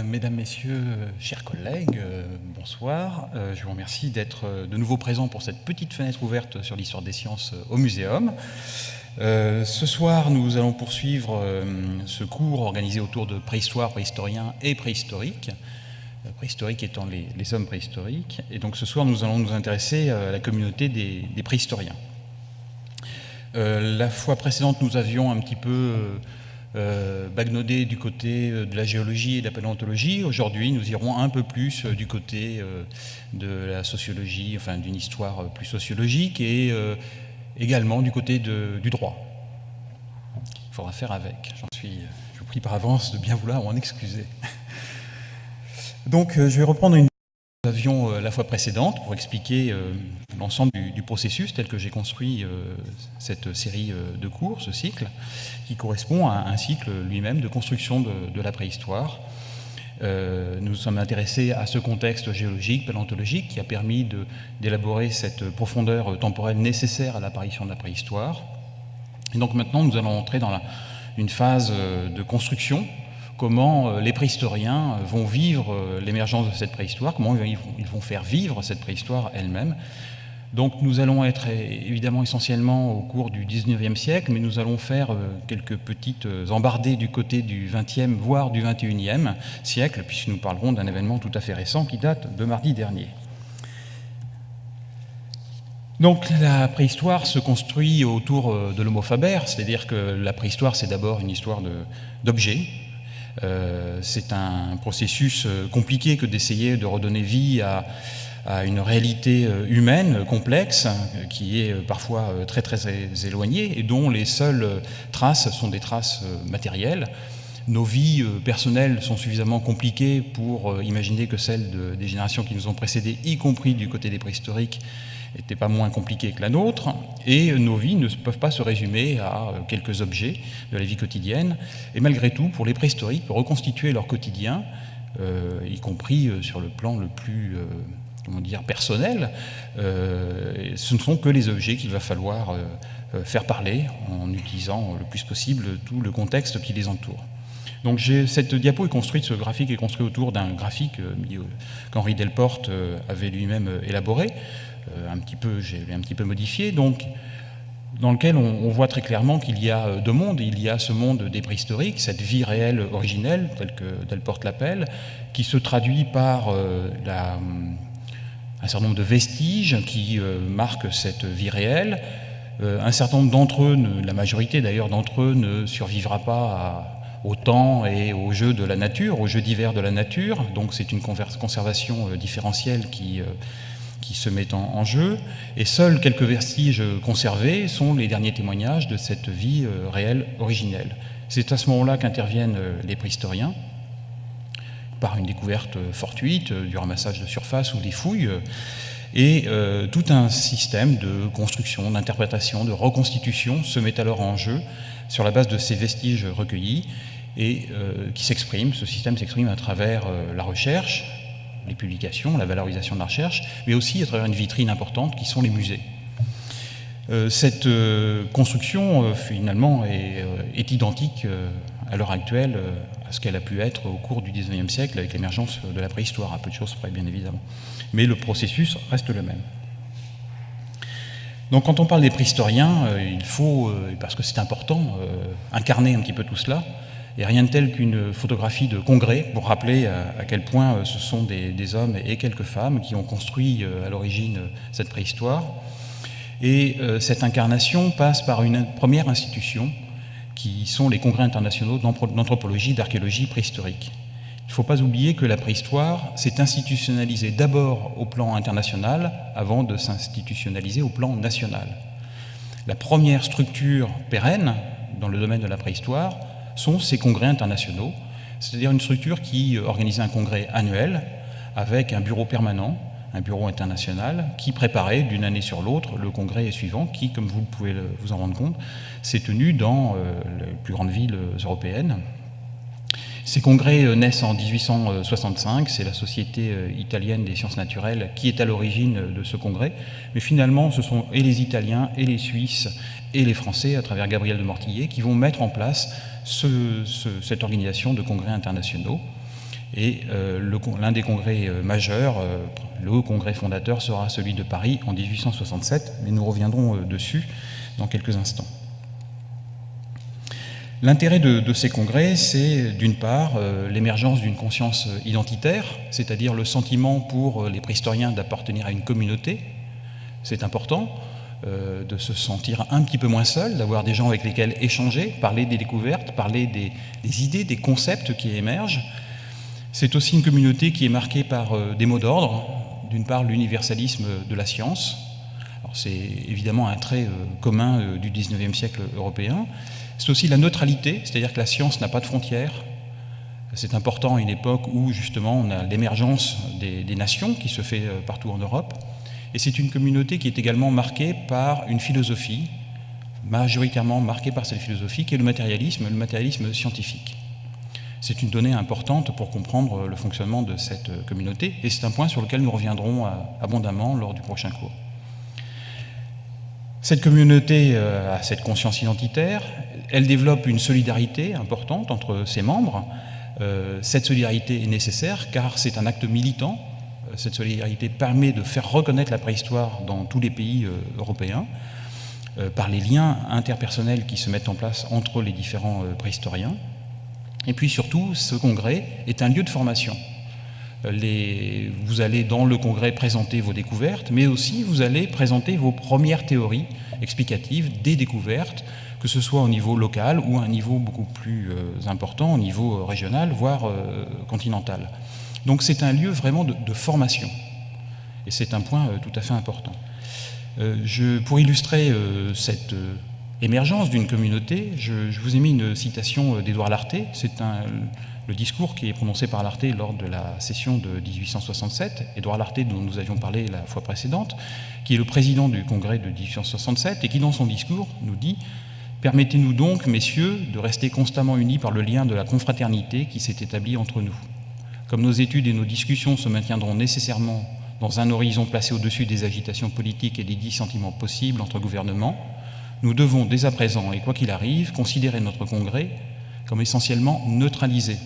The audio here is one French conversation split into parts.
Mesdames, Messieurs, chers collègues, bonsoir. Je vous remercie d'être de nouveau présents pour cette petite fenêtre ouverte sur l'histoire des sciences au Muséum. Ce soir, nous allons poursuivre ce cours organisé autour de préhistoire, préhistorien et préhistorique. Préhistorique étant les hommes préhistoriques. Et donc ce soir, nous allons nous intéresser à la communauté des préhistoriens. La fois précédente, nous avions un petit peu bagnoder du côté de la géologie et de la paléontologie. Aujourd'hui, nous irons un peu plus du côté de la sociologie, enfin d'une histoire plus sociologique, et également du côté du droit. Il faudra faire avec. Je vous prie par avance de bien vouloir m'en excuser. Donc, je vais reprendre une que nous avions la fois précédente pour expliquer l'ensemble du processus tel que j'ai construit cette série de cours, ce cycle, qui correspond à un cycle lui-même de construction de la préhistoire. Nous nous sommes intéressés à ce contexte géologique, paléontologique, qui a permis d'élaborer cette profondeur temporelle nécessaire à l'apparition de la préhistoire. Et donc maintenant, nous allons entrer dans une phase de construction. Comment les préhistoriens vont vivre l'émergence de cette préhistoire, comment ils vont faire vivre cette préhistoire elle-même. Donc nous allons être évidemment essentiellement au cours du 19e siècle, mais nous allons faire quelques petites embardées du côté du 20e, voire du 21e siècle, puisque nous parlerons d'un événement tout à fait récent qui date de mardi dernier. Donc la préhistoire se construit autour de l'Homo faber, c'est-à-dire que la préhistoire c'est d'abord une histoire d'objets. C'est un processus compliqué que d'essayer de redonner vie à une réalité humaine complexe qui est parfois très éloignée et dont les seules traces sont des traces matérielles. Nos vies personnelles sont suffisamment compliquées pour imaginer que celles des générations qui nous ont précédées, y compris du côté des préhistoriques, n'était pas moins compliqué que la nôtre, et nos vies ne peuvent pas se résumer à quelques objets de la vie quotidienne. Et malgré tout, pour les préhistoriques, pour reconstituer leur quotidien, y compris sur le plan le plus personnel, ce ne sont que les objets qu'il va falloir faire parler en utilisant le plus possible tout le contexte qui les entoure. Donc cette diapo est construite, ce graphique est construit autour d'un graphique qu'Henri Delporte avait lui-même élaboré, j'ai un petit peu modifié, donc, dans lequel on voit très clairement qu'il y a deux mondes. Il y a ce monde des préhistoriques, cette vie réelle originelle, telle que Delporte l'appelle, qui se traduit par un certain nombre de vestiges qui marquent cette vie réelle. Un certain nombre d'entre eux, la majorité d'ailleurs d'entre eux, ne survivra pas au temps et aux jeux de la nature, aux jeux divers de la nature. Donc c'est une conservation différentielle qui se met en jeu, et seuls quelques vestiges conservés sont les derniers témoignages de cette vie réelle originelle. C'est à ce moment-là qu'interviennent les préhistoriens, par une découverte fortuite, du ramassage de surface ou des fouilles, et tout un système de construction, d'interprétation, de reconstitution se met alors en jeu sur la base de ces vestiges recueillis, et qui s'exprime, ce système s'exprime à travers la recherche, les publications, la valorisation de la recherche, mais aussi à travers une vitrine importante qui sont les musées. Cette construction, finalement, est identique à l'heure actuelle à ce qu'elle a pu être au cours du XIXe siècle avec l'émergence de la préhistoire, à peu de choses près, bien évidemment. Mais le processus reste le même. Donc quand on parle des préhistoriens, il faut, parce que c'est important, incarner un petit peu tout cela. Et rien de tel qu'une photographie de congrès pour rappeler à quel point ce sont des hommes et quelques femmes qui ont construit à l'origine cette préhistoire. Et cette incarnation passe par une première institution qui sont les congrès internationaux d'anthropologie, d'archéologie préhistorique. Il ne faut pas oublier que la préhistoire s'est institutionnalisée d'abord au plan international avant de s'institutionnaliser au plan national. La première structure pérenne dans le domaine de la préhistoire sont ces congrès internationaux, c'est-à-dire une structure qui organisait un congrès annuel avec un bureau permanent, un bureau international, qui préparait d'une année sur l'autre le congrès suivant, qui, comme vous pouvez vous en rendre compte, s'est tenu dans les plus grandes villes européennes. Ces congrès naissent en 1865, c'est la Société italienne des sciences naturelles qui est à l'origine de ce congrès, mais finalement ce sont et les Italiens et les Suisses et les Français, à travers Gabriel de Mortillet, qui vont mettre en place cette organisation de congrès internationaux. Et l'un des congrès majeurs, le congrès fondateur, sera celui de Paris en 1867, mais nous reviendrons dessus dans quelques instants. L'intérêt de ces congrès, c'est d'une part l'émergence d'une conscience identitaire, c'est-à-dire le sentiment pour les préhistoriens d'appartenir à une communauté. C'est important de se sentir un petit peu moins seul, d'avoir des gens avec lesquels échanger, parler des découvertes, parler des idées, des concepts qui émergent. C'est aussi une communauté qui est marquée par des mots d'ordre, d'une part l'universalisme de la science. C'est évidemment un trait commun du XIXe siècle européen. C'est aussi la neutralité, c'est-à-dire que la science n'a pas de frontières. C'est important à une époque où justement on a l'émergence des nations qui se fait partout en Europe. Et c'est une communauté qui est également marquée par une philosophie, majoritairement marquée par cette philosophie, qui est le matérialisme scientifique. C'est une donnée importante pour comprendre le fonctionnement de cette communauté, et c'est un point sur lequel nous reviendrons abondamment lors du prochain cours. Cette communauté a cette conscience identitaire, elle développe une solidarité importante entre ses membres. Cette solidarité est nécessaire car c'est un acte militant. Cette solidarité permet de faire reconnaître la préhistoire dans tous les pays européens par les liens interpersonnels qui se mettent en place entre les différents préhistoriens. Et puis surtout, ce congrès est un lieu de formation. Vous allez dans le congrès présenter vos découvertes, mais aussi vous allez présenter vos premières théories explicatives des découvertes, que ce soit au niveau local ou à un niveau beaucoup plus important, au niveau régional, voire continental. Donc c'est un lieu vraiment de formation, et c'est un point tout à fait important. Pour illustrer cette émergence d'une communauté, je vous ai mis une citation d'Édouard Lartet. C'est le discours qui est prononcé par Lartet lors de la session de 1867. Édouard Lartet, dont nous avions parlé la fois précédente, qui est le président du congrès de 1867 et qui, dans son discours, nous dit « Permettez-nous donc, messieurs, de rester constamment unis par le lien de la confraternité qui s'est établi entre nous. Comme nos études et nos discussions se maintiendront nécessairement dans un horizon placé au-dessus des agitations politiques et des dissentiments possibles entre gouvernements, nous devons dès à présent, et quoi qu'il arrive, considérer notre congrès comme essentiellement neutralisé.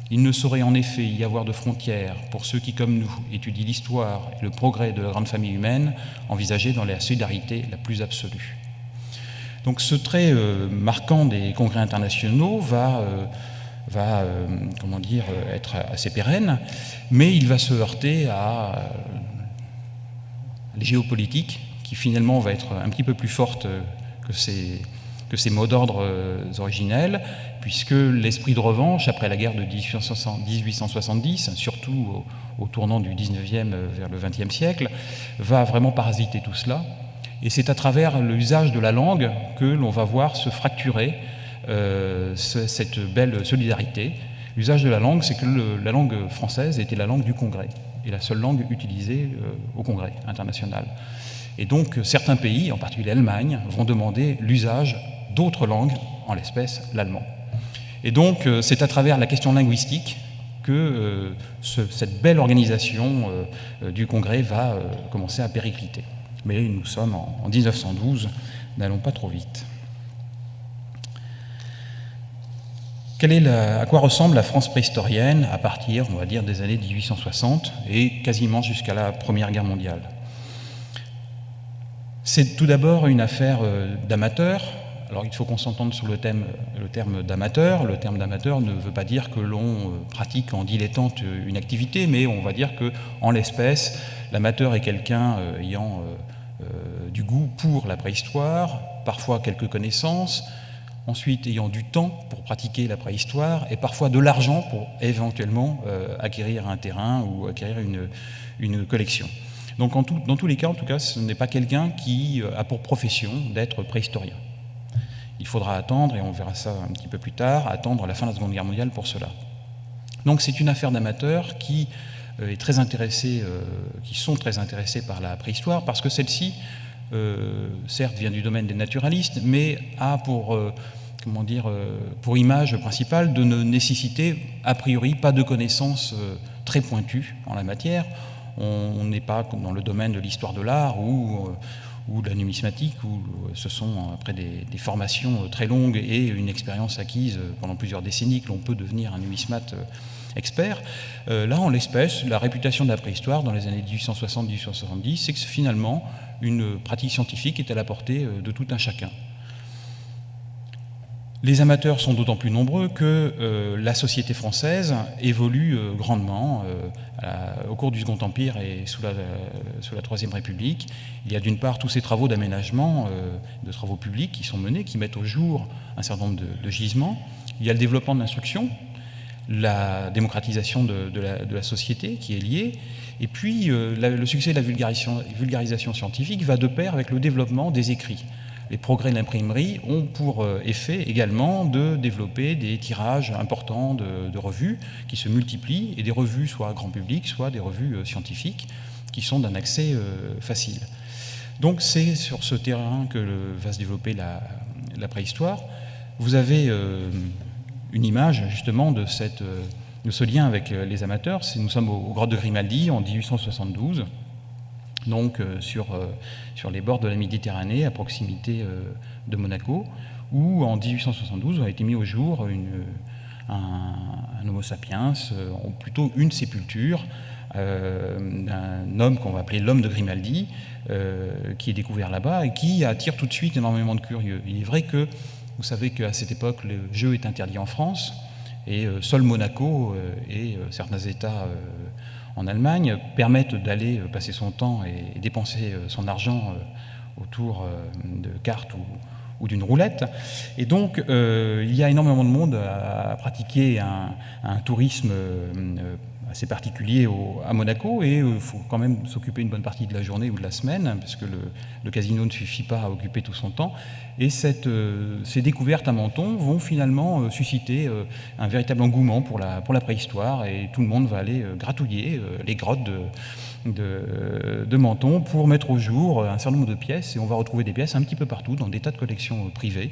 Il ne saurait en effet y avoir de frontières pour ceux qui, comme nous, étudient l'histoire et le progrès de la grande famille humaine, envisagée dans la solidarité la plus absolue. » Donc ce trait marquant des congrès internationaux va être assez pérenne, mais il va se heurter à la géopolitique, qui finalement va être un petit peu plus forte que ces mots d'ordre originels, puisque l'esprit de revanche, après la guerre de 1870, surtout au tournant du 19e vers le 20e siècle, va vraiment parasiter tout cela. Et c'est à travers l'usage de la langue que l'on va voir se fracturer cette belle solidarité. L'usage de la langue, c'est que la langue française était la langue du Congrès, et la seule langue utilisée au Congrès international. Et donc certains pays, en particulier l'Allemagne, vont demander l'usage d'autres langues, en l'espèce l'allemand. Et donc c'est à travers la question linguistique que cette belle organisation du Congrès va commencer à péricliter. Mais nous sommes en 1912, n'allons pas trop vite. À quoi ressemble la France préhistorienne à partir, on va dire, des années 1860 et quasiment jusqu'à la Première Guerre mondiale? C'est tout d'abord une affaire d'amateurs. Alors il faut qu'on s'entende sur le terme d'amateur. Le terme d'amateur ne veut pas dire que l'on pratique en dilettante une activité, mais on va dire qu'en l'espèce, l'amateur est quelqu'un ayant du goût pour la préhistoire, parfois quelques connaissances, ensuite ayant du temps pour pratiquer la préhistoire et parfois de l'argent pour éventuellement acquérir un terrain ou acquérir une collection. Donc dans tous les cas, en tout cas, ce n'est pas quelqu'un qui a pour profession d'être préhistorien. Il faudra attendre, et on verra ça un petit peu plus tard, attendre la fin de la Seconde Guerre mondiale pour cela. Donc c'est une affaire d'amateurs qui sont très intéressés par la préhistoire, parce que celle-ci, certes, vient du domaine des naturalistes, mais a pour image principale de ne nécessiter a priori pas de connaissances très pointues en la matière. On n'est pas dans le domaine de l'histoire de l'art où ou de la numismatique, où ce sont après des formations très longues et une expérience acquise pendant plusieurs décennies que l'on peut devenir un numismate expert. Là, en l'espèce, la réputation de la préhistoire dans les années 1860-1870, c'est que finalement, une pratique scientifique est à la portée de tout un chacun. Les amateurs sont d'autant plus nombreux que la société française évolue grandement au cours du Second Empire et sous la Troisième République. Il y a d'une part tous ces travaux d'aménagement, de travaux publics qui sont menés, qui mettent au jour un certain nombre de gisements. Il y a le développement de l'instruction, la démocratisation de la société qui est liée, et puis le succès de la vulgarisation scientifique va de pair avec le développement des écrits. Les progrès de l'imprimerie ont pour effet également de développer des tirages importants de revues qui se multiplient, et des revues soit grand public, soit des revues scientifiques qui sont d'un accès facile. Donc c'est sur ce terrain que va se développer la préhistoire. Vous avez une image justement de ce lien avec les amateurs. Nous sommes aux grottes de Grimaldi en 1872. Donc sur les bords de la Méditerranée, à proximité de Monaco, où en 1872 a été mis au jour un Homo sapiens, ou plutôt une sépulture, d'un homme qu'on va appeler l'homme de Grimaldi, qui est découvert là-bas et qui attire tout de suite énormément de curieux. Il est vrai que, vous savez qu'à cette époque, le jeu est interdit en France, et seul Monaco et certains États en Allemagne permettent d'aller passer son temps et dépenser son argent autour de cartes ou d'une roulette. Et donc, il y a énormément de monde à pratiquer un tourisme assez particulier à Monaco, et il faut quand même s'occuper une bonne partie de la journée ou de la semaine, parce que le casino ne suffit pas à occuper tout son temps. Et ces découvertes à Menton vont finalement susciter un véritable engouement pour la préhistoire, et tout le monde va aller gratouiller les grottes de Menton pour mettre au jour un certain nombre de pièces, et on va retrouver des pièces un petit peu partout dans des tas de collections privées,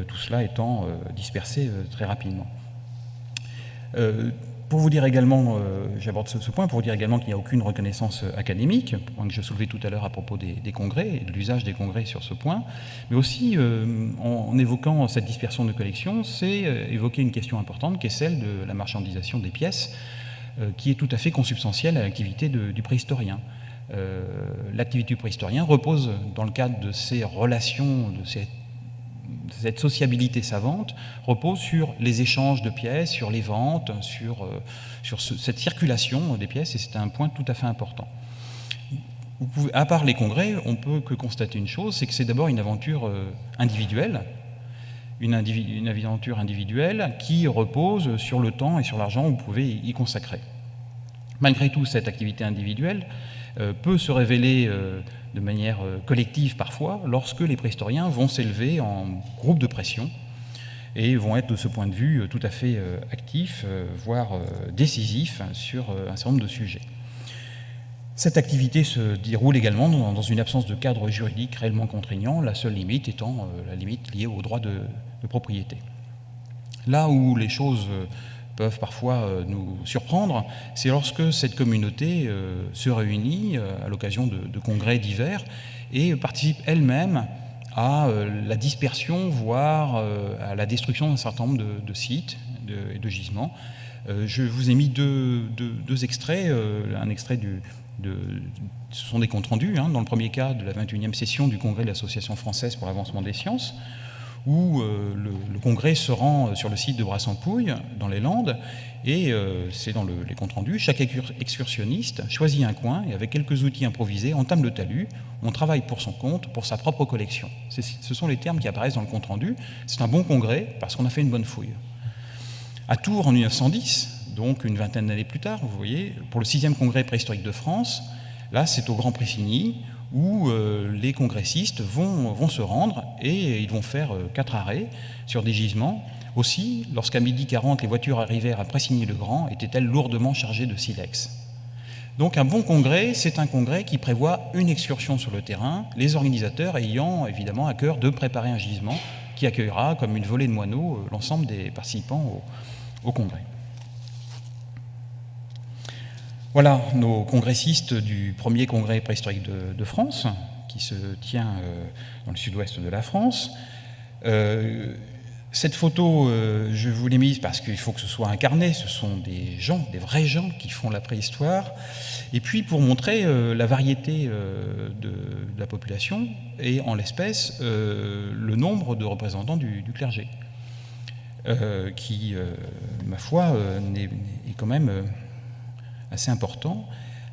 tout cela étant dispersé très rapidement. Pour vous dire également, j'aborde ce point, pour vous dire également qu'il n'y a aucune reconnaissance académique, point que je soulevais tout à l'heure à propos des congrès et de l'usage des congrès sur ce point, mais aussi en évoquant cette dispersion de collections, c'est évoquer une question importante qui est celle de la marchandisation des pièces, qui est tout à fait consubstantielle à l'activité du préhistorien. L'activité du préhistorien repose, dans le cadre de ces relations, de cette sociabilité savante, repose sur les échanges de pièces, sur les ventes, sur cette circulation des pièces, et c'est un point tout à fait important. À part les congrès, on peut que constater une chose, c'est que c'est d'abord une aventure individuelle, une aventure individuelle qui repose sur le temps et sur l'argent que vous pouvez y consacrer. Malgré tout, cette activité individuelle peut se révéler de manière collective parfois, lorsque les préhistoriens vont s'élever en groupe de pression et vont être de ce point de vue tout à fait actifs, voire décisifs sur un certain nombre de sujets. Cette activité se déroule également dans une absence de cadre juridique réellement contraignant, la seule limite étant la limite liée au droit de propriété. Là où les choses peuvent parfois nous surprendre, c'est lorsque cette communauté se réunit à l'occasion de congrès divers et participe elle-même à la dispersion, voire à la destruction d'un certain nombre de sites et de gisements. Je vous ai mis deux extraits, un extrait ce sont des comptes rendus, dans le premier cas de la 21e session du congrès de l'Association française pour l'avancement des sciences, où le congrès se rend sur le site de Brassampouille, dans les Landes, et c'est dans les comptes rendus, chaque excursionniste choisit un coin et avec quelques outils improvisés entame le talus, on travaille pour son compte, pour sa propre collection. Ce sont les termes qui apparaissent dans le compte rendu. C'est un bon congrès parce qu'on a fait une bonne fouille. À Tours, en 1910, donc une vingtaine d'années plus tard, vous voyez, pour le 6e congrès préhistorique de France, là c'est au Grand Pressigny, où les congressistes vont se rendre et ils vont faire 4 arrêts sur des gisements. Aussi, lorsqu'à 12h40 les voitures arrivèrent à Pressigny-le-Grand, étaient-elles lourdement chargées de silex. Donc un bon congrès, c'est un congrès qui prévoit une excursion sur le terrain, les organisateurs ayant évidemment à cœur de préparer un gisement qui accueillera comme une volée de moineaux l'ensemble des participants au congrès. Voilà nos congressistes du premier congrès préhistorique de France, qui se tient dans le sud-ouest de la France. Cette photo, je vous l'ai mise parce qu'il faut que ce soit incarné, ce sont des gens, des vrais gens qui font la préhistoire, et puis pour montrer la variété de la population, et en l'espèce, le nombre de représentants du clergé, qui, ma foi, est quand même assez important.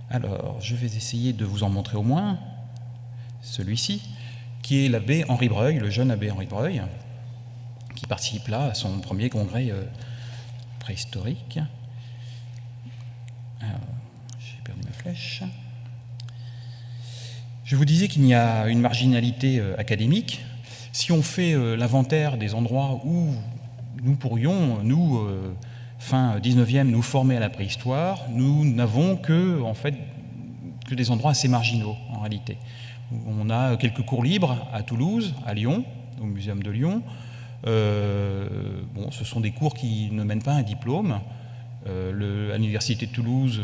Alors, je vais essayer de vous en montrer au moins celui-ci, qui est l'abbé Henri Breuil, le jeune abbé Henri Breuil, qui participe là à son premier congrès préhistorique. Alors, j'ai perdu ma flèche. Je vous disais qu'il y a une marginalité académique. Si on fait l'inventaire des endroits où nous pourrions, nous, fin 19e, nous former à la préhistoire, nous n'avons que des endroits assez marginaux, en réalité. On a quelques cours libres à Toulouse, à Lyon, au Muséum de Lyon. Ce sont des cours qui ne mènent pas un diplôme. À l'Université de Toulouse,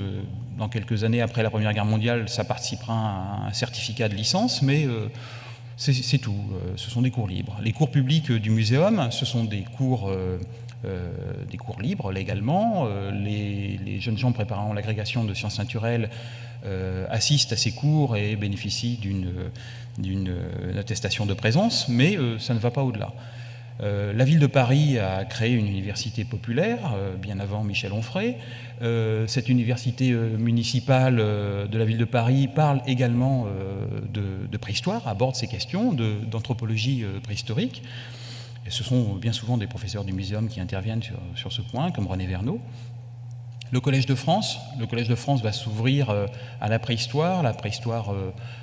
dans quelques années après la Première Guerre mondiale, ça participera à un certificat de licence, mais c'est tout. Ce sont des cours libres. Les cours publics du muséum, ce sont des cours libres légalement. Les jeunes gens préparant l'agrégation de sciences naturelles assistent à ces cours et bénéficient d'une attestation de présence, mais ça ne va pas au-delà. La ville de Paris a créé une université populaire, bien avant Michel Onfray. Cette université municipale de la ville de Paris parle également de préhistoire, aborde ces questions d'anthropologie préhistorique. Et ce sont bien souvent des professeurs du muséum qui interviennent sur ce point, comme René Verneau. Le Collège de France va s'ouvrir à la préhistoire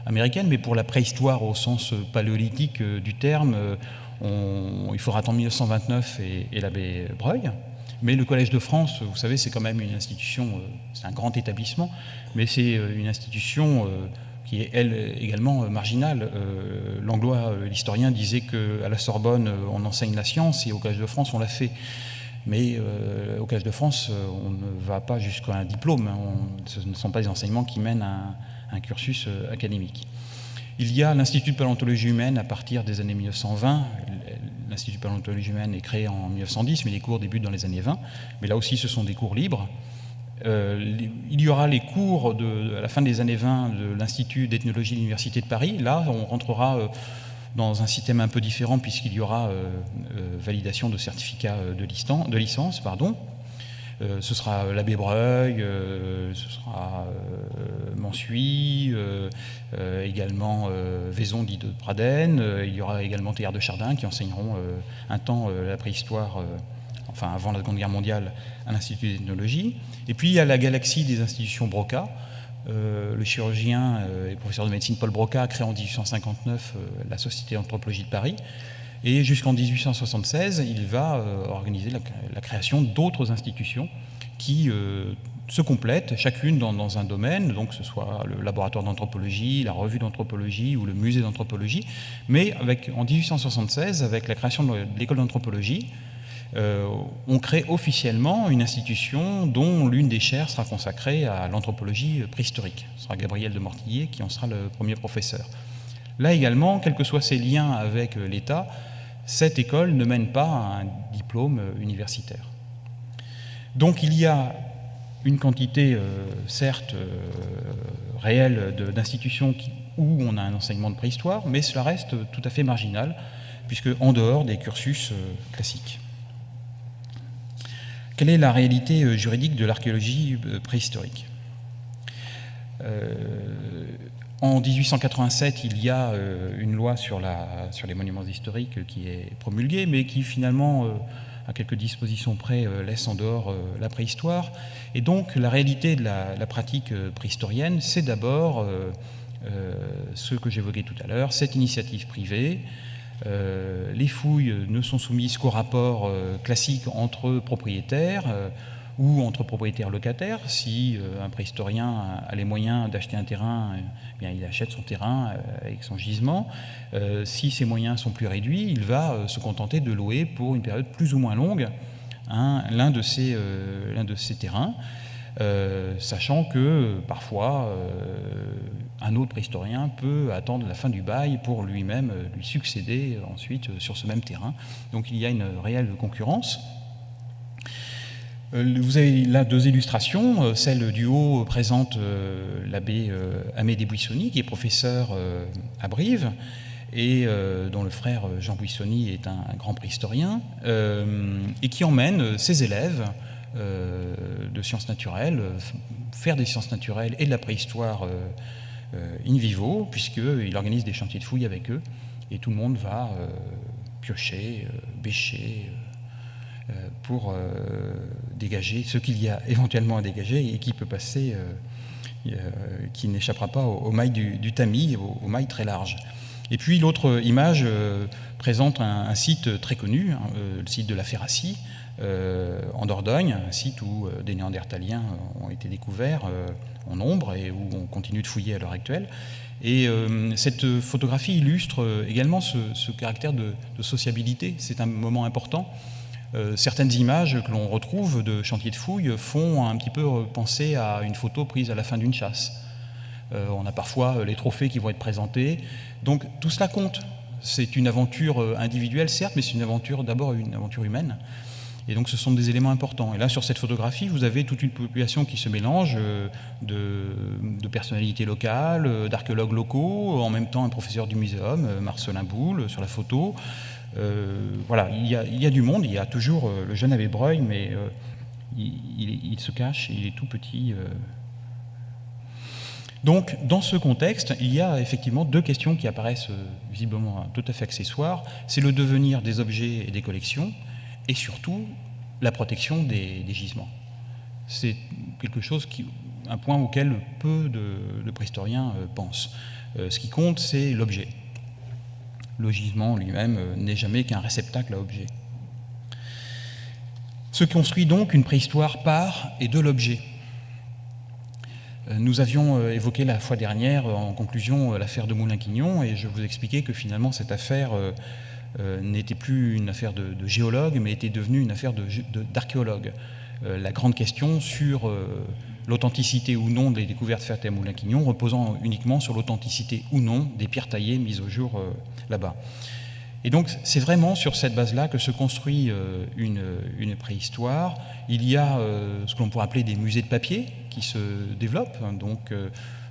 américaine, mais pour la préhistoire au sens paléolithique du terme, il faudra attendre 1929 et l'abbé Breuil. Mais le Collège de France, vous savez, c'est quand même une institution, c'est un grand établissement, mais c'est une institution qui est, elle, également marginale. Langlois, l'historien, disait qu'à la Sorbonne, on enseigne la science, et au Collège de France, on l'a fait. Mais au Collège de France, on ne va pas jusqu'à un diplôme. Ce ne sont pas des enseignements qui mènent à un cursus académique. Il y a l'Institut de paléontologie humaine à partir des années 1920. L'Institut de paléontologie humaine est créé en 1910, mais les cours débutent dans les années 20. Mais là aussi, ce sont des cours libres. Il y aura les cours à la fin des années 20 de l'Institut d'ethnologie de l'Université de Paris. Là, on rentrera dans un système un peu différent puisqu'il y aura validation de certificat de licence. Ce sera l'abbé Breuil, ce sera Mansuy, également Vaison dit de Pradenne. Il y aura également Théard de Chardin qui enseigneront un temps la préhistoire, avant la Seconde Guerre mondiale, à l'Institut d'ethnologie. Et puis il y a la galaxie des institutions Broca. Le chirurgien et professeur de médecine Paul Broca a créé en 1859 la Société d'anthropologie de Paris. Et jusqu'en 1876, il va organiser la création d'autres institutions qui se complètent, chacune dans un domaine, donc que ce soit le laboratoire d'anthropologie, la revue d'anthropologie ou le musée d'anthropologie. Mais en 1876, avec la création de l'école d'anthropologie, on crée officiellement une institution dont l'une des chaires sera consacrée à l'anthropologie préhistorique. Ce sera Gabriel de Mortillier qui en sera le premier professeur. Là également, quels que soient ses liens avec l'État, cette école ne mène pas à un diplôme universitaire. Donc il y a une quantité, certes, réelle d'institutions où on a un enseignement de préhistoire, mais cela reste tout à fait marginal, puisque en dehors des cursus classiques. Quelle est la réalité juridique de l'archéologie préhistorique ? En 1887, il y a une loi sur les monuments historiques qui est promulguée, mais qui finalement, à quelques dispositions près, laisse en dehors la préhistoire. Et donc, la réalité de la pratique préhistorienne, c'est d'abord ce que j'évoquais tout à l'heure, cette initiative privée. Les fouilles ne sont soumises qu'au rapport classique entre propriétaires ou entre propriétaires locataires. Si un préhistorien a les moyens d'acheter un terrain, eh bien, il achète son terrain avec son gisement. Si ses moyens sont plus réduits, il va se contenter de louer pour une période plus ou moins longue l'un de ces terrains, sachant que parfois un autre préhistorien peut attendre la fin du bail pour lui-même lui succéder ensuite sur ce même terrain. Donc il y a une réelle concurrence. Vous avez là deux illustrations. Celle du haut présente l'abbé Amédée Buissoni, qui est professeur à Brive, et dont le frère Jean Buissoni est un grand préhistorien, et qui emmène ses élèves de sciences naturelles faire des sciences naturelles et de la préhistoire in vivo, puisqu'il organise des chantiers de fouilles avec eux, et tout le monde va piocher, bêcher, pour dégager ce qu'il y a éventuellement à dégager et qui peut passer, qui n'échappera pas aux mailles du tamis, aux mailles très larges. Et puis l'autre image présente un site très connu, le site de la Ferracie, en Dordogne, un site où des néandertaliens ont été découverts en nombre et où on continue de fouiller à l'heure actuelle. Et cette photographie illustre également ce caractère de sociabilité. C'est un moment important. Certaines images que l'on retrouve de chantiers de fouilles font un petit peu penser à une photo prise à la fin d'une chasse. On a parfois les trophées qui vont être présentés. Donc tout cela compte. C'est une aventure individuelle, certes, mais c'est d'abord une aventure humaine. Et donc ce sont des éléments importants. Et là, sur cette photographie, vous avez toute une population qui se mélange de personnalités locales, d'archéologues locaux, en même temps un professeur du muséum, Marcelin Boulle, sur la photo. Voilà, il y a du monde, il y a toujours le jeune abbé Breuil, mais il se cache, il est tout petit. Donc, dans ce contexte, il y a effectivement deux questions qui apparaissent visiblement tout à fait accessoires. C'est le devenir des objets et des collections, et surtout la protection des gisements. C'est quelque chose un point auquel peu de préhistoriens pensent. Ce qui compte, c'est l'objet. Le gisement lui-même n'est jamais qu'un réceptacle à objet. Se construit donc une préhistoire par et de l'objet. Nous avions évoqué la fois dernière, en conclusion, l'affaire de Moulin-Quignon, et je vous expliquais que finalement cette affaire n'était plus une affaire de géologue, mais était devenue une affaire d'archéologue. La grande question sur l'authenticité ou non des découvertes faites à Moulin-Quignon, reposant uniquement sur l'authenticité ou non des pierres taillées mises au jour là-bas. Et donc c'est vraiment sur cette base-là que se construit une préhistoire. Il y a ce que l'on pourrait appeler des musées de papier qui se développent. Donc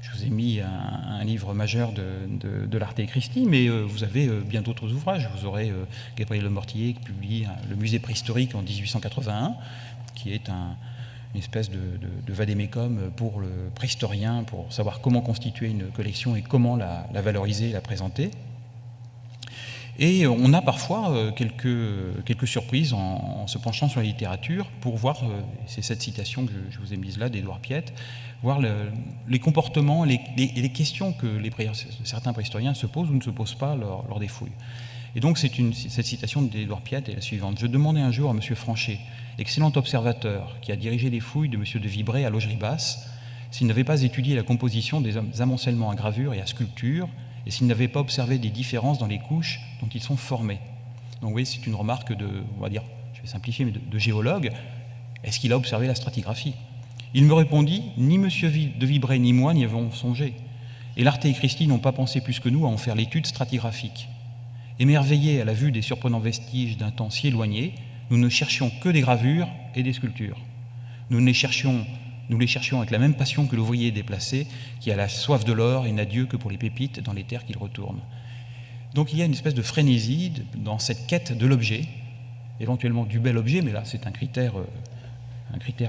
je vous ai mis un livre majeur de l'Arte Christi, mais vous avez bien d'autres ouvrages. Vous aurez Gabriel Lemortier qui publie le musée préhistorique en 1881, qui est une espèce de vadémécum pour le préhistorien, pour savoir comment constituer une collection et comment la valoriser et la présenter. Et on a parfois quelques surprises en se penchant sur la littérature pour voir, c'est cette citation que je vous ai mise là d'Édouard Piette, voir les comportements et les questions que certains préhistoriens se posent ou ne se posent pas lors des fouilles. Et donc cette citation d'Édouard Piette est la suivante. Je demandais un jour à M. Franchet, excellent observateur qui a dirigé les fouilles de M. de Vibré à Laugerie-Basse, s'il n'avait pas étudié la composition des amoncellements à gravure et à sculpture, et s'il n'avait pas observé des différences dans les couches dont ils sont formés. Donc vous voyez, c'est une remarque on va dire, je vais simplifier, mais de géologue. Est-ce qu'il a observé la stratigraphie? Il me répondit, ni M. de Vibré ni moi n'y avons songé. Et l'Arte et Christi n'ont pas pensé plus que nous à en faire l'étude stratigraphique. Émerveillés à la vue des surprenants vestiges d'un temps si éloigné, nous ne cherchions que des gravures et des sculptures. Nous les cherchions avec la même passion que l'ouvrier déplacé qui a la soif de l'or et n'a Dieu que pour les pépites dans les terres qu'il retourne. Donc il y a une espèce de frénésie dans cette quête de l'objet, éventuellement du bel objet, mais là c'est un critère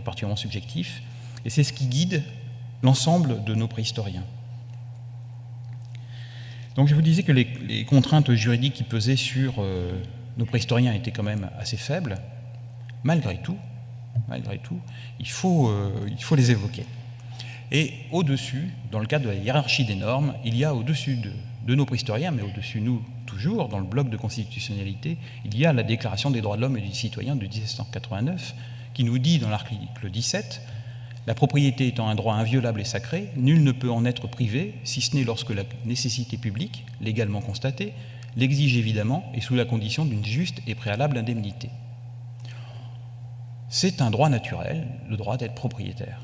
particulièrement subjectif, et c'est ce qui guide l'ensemble de nos préhistoriens. Donc je vous disais que les contraintes juridiques qui pesaient sur nos préhistoriens étaient quand même assez faibles. Malgré tout, il faut les évoquer. Et au-dessus, dans le cadre de la hiérarchie des normes, il y a au-dessus de nos préhistoriens, mais au-dessus de nous toujours, dans le bloc de constitutionnalité, il y a la Déclaration des droits de l'homme et du citoyen de 1789, qui nous dit dans l'article 17 « La propriété étant un droit inviolable et sacré, nul ne peut en être privé, si ce n'est lorsque la nécessité publique, légalement constatée, l'exige évidemment et sous la condition d'une juste et préalable indemnité. » C'est un droit naturel, le droit d'être propriétaire.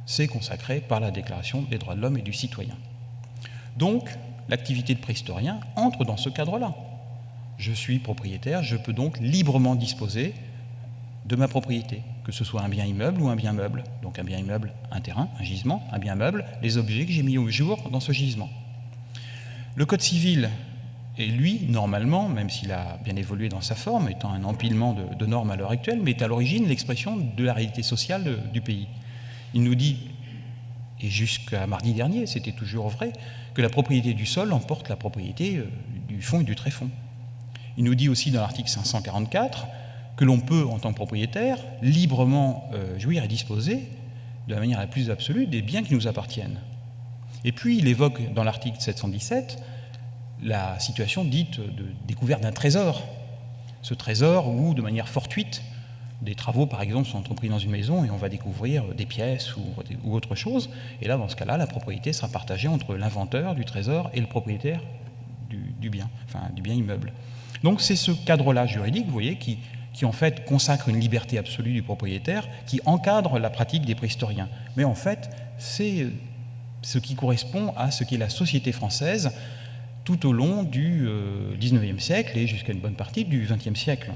C'est consacré par la Déclaration des droits de l'homme et du citoyen. Donc, l'activité de préhistorien entre dans ce cadre-là. Je suis propriétaire, je peux donc librement disposer de ma propriété, que ce soit un bien immeuble ou un bien meuble. Donc un bien immeuble, un terrain, un gisement, un bien meuble, les objets que j'ai mis au jour dans ce gisement. Le Code civil est, lui, normalement, même s'il a bien évolué dans sa forme, étant un empilement de normes à l'heure actuelle, mais est à l'origine l'expression de la réalité sociale du pays. Il nous dit, et jusqu'à mardi dernier, c'était toujours vrai, que la propriété du sol emporte la propriété du fond et du tréfonds. Il nous dit aussi dans l'article 544 que l'on peut, en tant que propriétaire, librement jouir et disposer, de la manière la plus absolue, des biens qui nous appartiennent. Et puis, il évoque dans l'article 717 la situation dite de découverte d'un trésor. Ce trésor où, de manière fortuite, des travaux, par exemple, sont entrepris dans une maison et on va découvrir des pièces ou autre chose. Et là, dans ce cas-là, la propriété sera partagée entre l'inventeur du trésor et le propriétaire du bien, enfin du bien immeuble. Donc c'est ce cadre-là juridique, vous voyez, qui en fait consacre une liberté absolue du propriétaire, qui encadre la pratique des préhistoriens. Mais en fait, c'est ce qui correspond à ce qu'est la société française tout au long du XIXe siècle et jusqu'à une bonne partie du XXe siècle.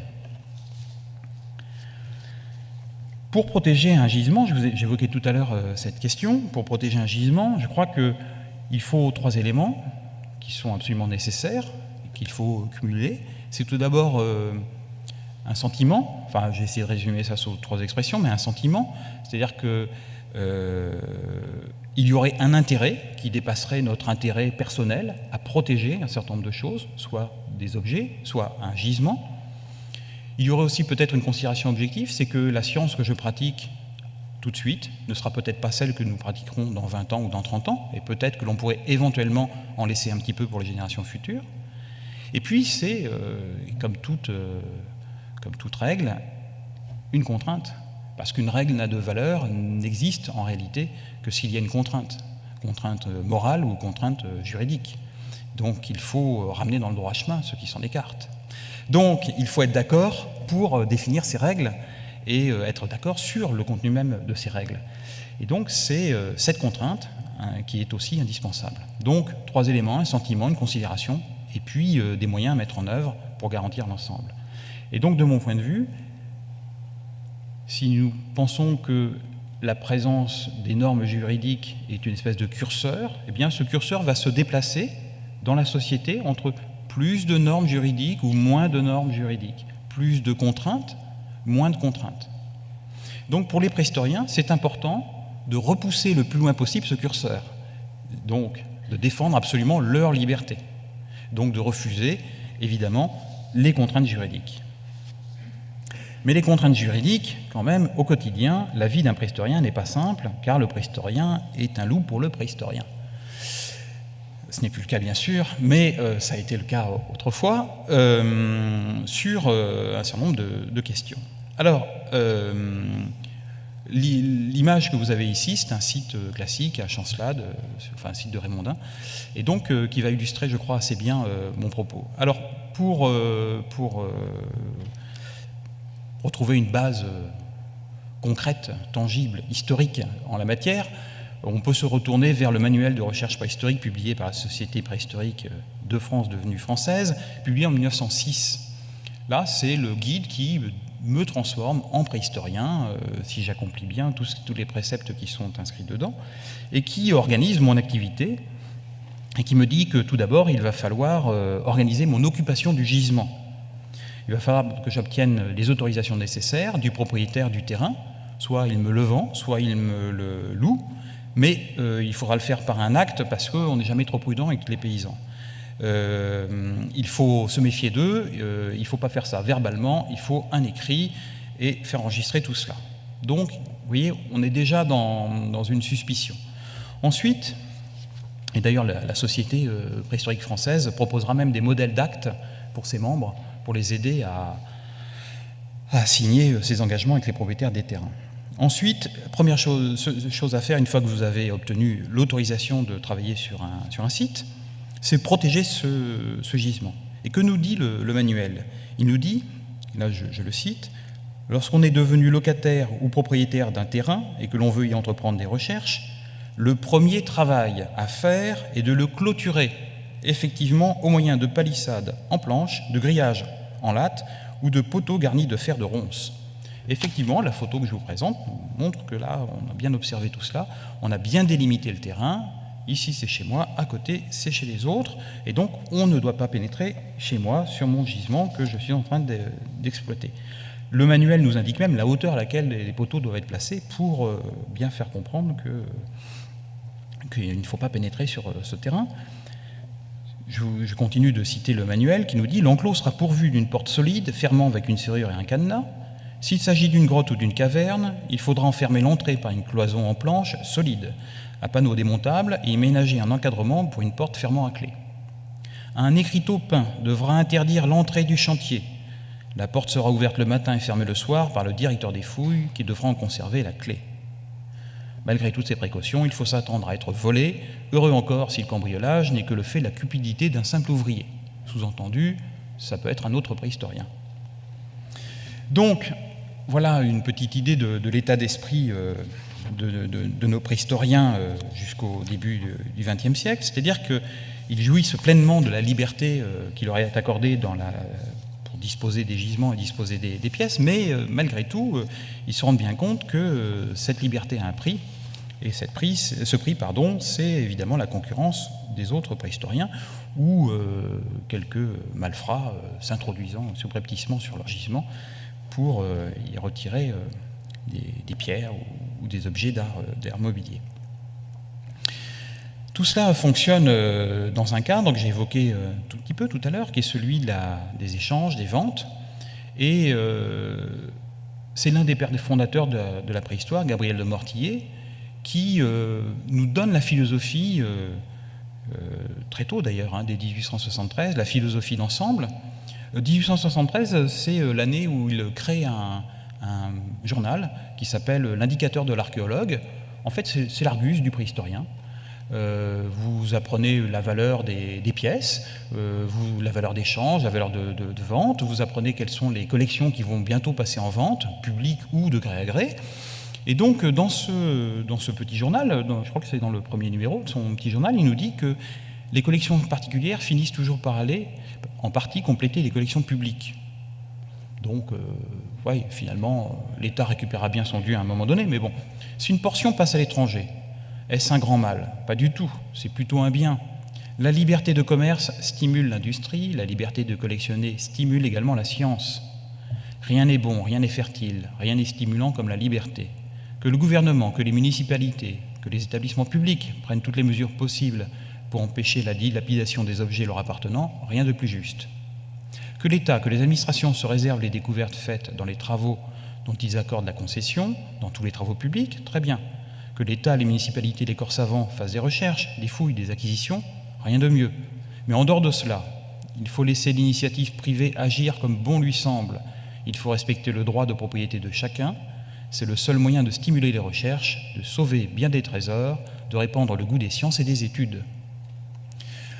Pour protéger un gisement, j'évoquais tout à l'heure cette question, pour protéger un gisement, je crois qu'il faut 3 éléments qui sont absolument nécessaires, qu'il faut cumuler. C'est tout d'abord un sentiment, enfin j'ai essayé de résumer ça sous 3 expressions, mais un sentiment, c'est-à-dire que il y aurait un intérêt qui dépasserait notre intérêt personnel à protéger un certain nombre de choses, soit des objets, soit un gisement. Il y aurait aussi peut-être une considération objective, c'est que la science que je pratique tout de suite ne sera peut-être pas celle que nous pratiquerons dans 20 ans ou dans 30 ans, et peut-être que l'on pourrait éventuellement en laisser un petit peu pour les générations futures. Et puis c'est, comme toute règle, une contrainte, parce qu'une règle n'a de valeur, n'existe en réalité que s'il y a une contrainte morale ou contrainte juridique. Donc il faut ramener dans le droit chemin ceux qui s'en écartent. Donc il faut être d'accord pour définir ces règles et être d'accord sur le contenu même de ces règles. Et donc c'est cette contrainte qui est aussi indispensable. Donc 3 éléments, un sentiment, une considération, et puis des moyens à mettre en œuvre pour garantir l'ensemble. Et donc de mon point de vue, si nous pensons que la présence des normes juridiques est une espèce de curseur, eh bien ce curseur va se déplacer dans la société entre plus de normes juridiques ou moins de normes juridiques, plus de contraintes, moins de contraintes. Donc pour les préhistoriens, c'est important de repousser le plus loin possible ce curseur, donc de défendre absolument leur liberté, donc de refuser évidemment les contraintes juridiques. Mais les contraintes juridiques, quand même, au quotidien, la vie d'un préhistorien n'est pas simple, car le préhistorien est un loup pour le préhistorien. Ce n'est plus le cas, bien sûr, mais ça a été le cas autrefois, sur un certain nombre de questions. Alors, l'image que vous avez ici, c'est un site classique à Chancelade, enfin un site de Raymondin, et donc qui va illustrer, je crois, assez bien mon propos. Alors, pour retrouver une base concrète, tangible, historique en la matière, on peut se retourner vers le manuel de recherche préhistorique publié par la Société préhistorique de France devenue française, publié en 1906. Là, c'est le guide qui me transforme en préhistorien, si j'accomplis bien tous les préceptes qui sont inscrits dedans, et qui organise mon activité, et qui me dit que tout d'abord, il va falloir organiser mon occupation du gisement. Il va falloir que j'obtienne les autorisations nécessaires du propriétaire du terrain, soit il me le vend, soit il me le loue, mais il faudra le faire par un acte parce qu'on n'est jamais trop prudent avec les paysans. Il faut se méfier d'eux, il ne faut pas faire ça verbalement, il faut un écrit et faire enregistrer tout cela. Donc, vous voyez, on est déjà dans une suspicion. Ensuite, et d'ailleurs la Société préhistorique française proposera même des modèles d'actes pour ses membres, pour les aider à signer ces engagements avec les propriétaires des terrains. Ensuite, première chose à faire, une fois que vous avez obtenu l'autorisation de travailler sur un site, c'est protéger ce gisement. Et que nous dit le manuel? Il nous dit, là je le cite, « Lorsqu'on est devenu locataire ou propriétaire d'un terrain et que l'on veut y entreprendre des recherches, Le premier travail à faire est de le clôturer, effectivement au moyen de palissades en planches, de grillages en latte ou de poteaux garnis de fer de ronce. Effectivement, la photo que je vous présente montre que là, on a bien observé tout cela, on a bien délimité le terrain. Ici, c'est chez moi, à côté, c'est chez les autres. Et donc, on ne doit pas pénétrer chez moi, sur mon gisement que je suis en train d'exploiter. Le manuel nous indique même la hauteur à laquelle les poteaux doivent être placés pour bien faire comprendre qu'il ne faut pas pénétrer sur ce terrain. Je continue de citer le manuel qui nous dit « L'enclos sera pourvu d'une porte solide, fermant avec une serrure et un cadenas. S'il s'agit d'une grotte ou d'une caverne, il faudra enfermer l'entrée par une cloison en planche solide, à panneaux démontables et y ménager un encadrement pour une porte fermant à clé. Un écriteau peint devra interdire l'entrée du chantier. La porte sera ouverte le matin et fermée le soir par le directeur des fouilles qui devra en conserver la clé. Malgré toutes ces précautions, il faut s'attendre à être volé, heureux encore si le cambriolage n'est que le fait de la cupidité d'un simple ouvrier. Sous-entendu, ça peut être un autre préhistorien. » Donc, voilà une petite idée de l'état d'esprit de nos préhistoriens jusqu'au début du XXe siècle, c'est-à-dire qu'ils jouissent pleinement de la liberté qui leur est accordée pour disposer des gisements et disposer des pièces, mais malgré tout, ils se rendent bien compte que cette liberté a un prix, et ce prix, c'est évidemment la concurrence des autres préhistoriens ou quelques malfrats s'introduisant subrepticement sur leur gisement pour y retirer des pierres ou des objets d'art mobilier. Tout cela fonctionne dans un cadre que j'ai évoqué tout petit peu tout à l'heure, qui est celui des échanges, des ventes. Et c'est l'un des pères fondateurs de la préhistoire, Gabriel de Mortillet, qui nous donne la philosophie, très tôt d'ailleurs, dès 1873, la philosophie d'ensemble. 1873, c'est l'année où il crée un journal qui s'appelle l'Indicateur de l'archéologue. En fait, c'est l'Argus du préhistorien. Vous apprenez la valeur des pièces, la valeur d'échange, la valeur de vente, vous apprenez quelles sont les collections qui vont bientôt passer en vente, publiques ou de gré à gré. Et donc, dans ce petit journal, je crois que c'est dans le premier numéro de son petit journal, il nous dit que les collections particulières finissent toujours par aller, en partie, compléter les collections publiques. Donc, finalement, l'État récupérera bien son dû à un moment donné, mais bon, si une portion passe à l'étranger, est-ce un grand mal? Pas du tout, c'est plutôt un bien. La liberté de commerce stimule l'industrie, la liberté de collectionner stimule également la science. Rien n'est bon, rien n'est fertile, rien n'est stimulant comme la liberté. Que le gouvernement, que les municipalités, que les établissements publics prennent toutes les mesures possibles pour empêcher la dilapidation des objets leur appartenant, rien de plus juste. Que l'État, que les administrations se réservent les découvertes faites dans les travaux dont ils accordent la concession, dans tous les travaux publics, très bien. Que l'État, les municipalités, les corps savants fassent des recherches, des fouilles, des acquisitions, rien de mieux. Mais en dehors de cela, il faut laisser l'initiative privée agir comme bon lui semble. Il faut respecter le droit de propriété de chacun. C'est le seul moyen de stimuler les recherches, de sauver bien des trésors, de répandre le goût des sciences et des études.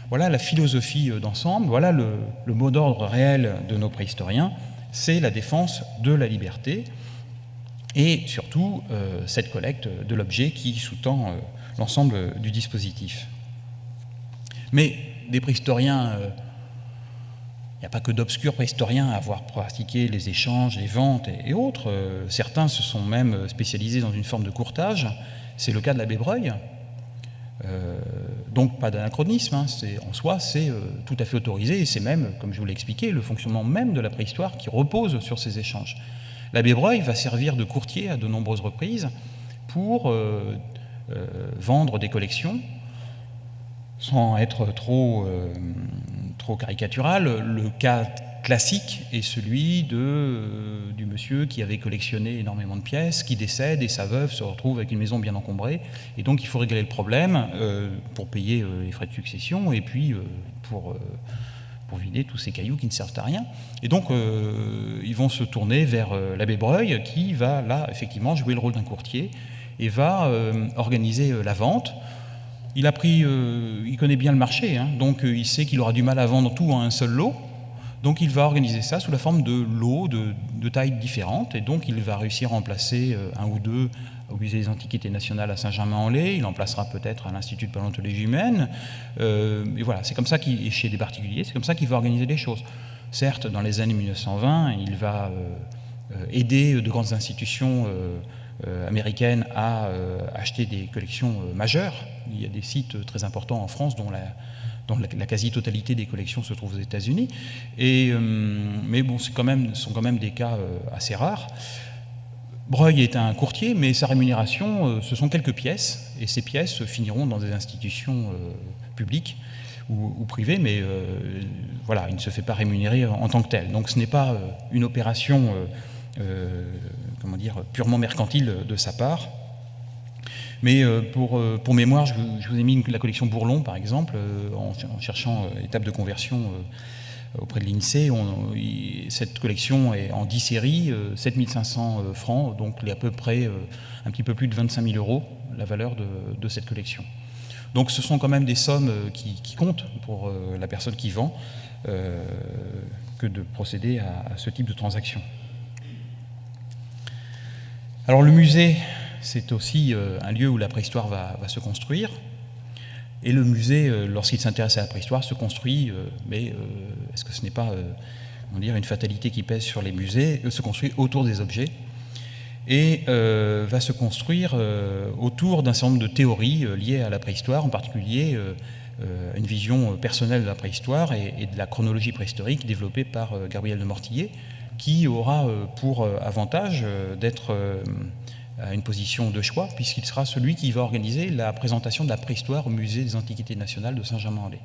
Voilà la philosophie d'ensemble, voilà le mot d'ordre réel de nos préhistoriens, c'est la défense de la liberté et surtout cette collecte de l'objet qui sous-tend l'ensemble du dispositif. Mais des préhistoriens, il n'y a pas que d'obscurs préhistoriens à avoir pratiqué les échanges, les ventes et autres. Certains se sont même spécialisés dans une forme de courtage. C'est le cas de l'abbé Breuil. Donc pas d'anachronisme, en soi c'est tout à fait autorisé et c'est même, comme je vous l'ai expliqué, le fonctionnement même de la préhistoire qui repose sur ces échanges. L'abbé Breuil va servir de courtier à de nombreuses reprises pour vendre des collections sans être trop caricatural. Le cas classique est celui du monsieur qui avait collectionné énormément de pièces, qui décède et sa veuve se retrouve avec une maison bien encombrée. Et donc il faut régler le problème pour payer les frais de succession et puis pour vider tous ces cailloux qui ne servent à rien. Et donc ils vont se tourner vers l'abbé Breuil qui va là effectivement jouer le rôle d'un courtier et va organiser la vente. Il connaît bien le marché, donc il sait qu'il aura du mal à vendre tout en un seul lot. Donc il va organiser ça sous la forme de lots de tailles différentes, et donc il va réussir à en placer un ou deux au Musée des Antiquités nationales à Saint-Germain-en-Laye, il en placera peut-être à l'Institut de paléontologie humaine. Et voilà, c'est comme ça qu'il, chez des particuliers, c'est comme ça qu'il va organiser les choses. Certes, dans les années 1920, il va aider de grandes institutions américaines à acheter des collections majeures. Il y a des sites très importants en France dont la quasi-totalité des collections se trouve aux États-Unis. Mais bon, ce sont quand même des cas assez rares. Breuil est un courtier, mais sa rémunération, ce sont quelques pièces, et ces pièces finiront dans des institutions publiques ou privées, mais voilà, il ne se fait pas rémunérer en tant que tel. Donc ce n'est pas une opération comment dire, purement mercantile de sa part. Mais pour mémoire, je vous ai mis la collection Bourlon, par exemple, en cherchant étape de conversion auprès de l'INSEE. Cette collection est en 10 séries, 7500 francs, donc il est à peu près un petit peu plus de 25 000 euros la valeur de cette collection. Donc ce sont quand même des sommes qui comptent pour la personne qui vend que de procéder à ce type de transaction. Alors le musée, c'est aussi un lieu où la préhistoire va se construire. Et le musée, lorsqu'il s'intéresse à la préhistoire, se construit, mais est-ce que ce n'est pas une fatalité qui pèse sur les musées, se construit autour des objets et va se construire autour d'un certain nombre de théories liées à la préhistoire, en particulier une vision personnelle de la préhistoire et de la chronologie préhistorique développée par Gabriel de Mortillet, qui aura pour avantage d'être à une position de choix, puisqu'il sera celui qui va organiser la présentation de la préhistoire au Musée des Antiquités nationales de Saint-Germain-en-Laye.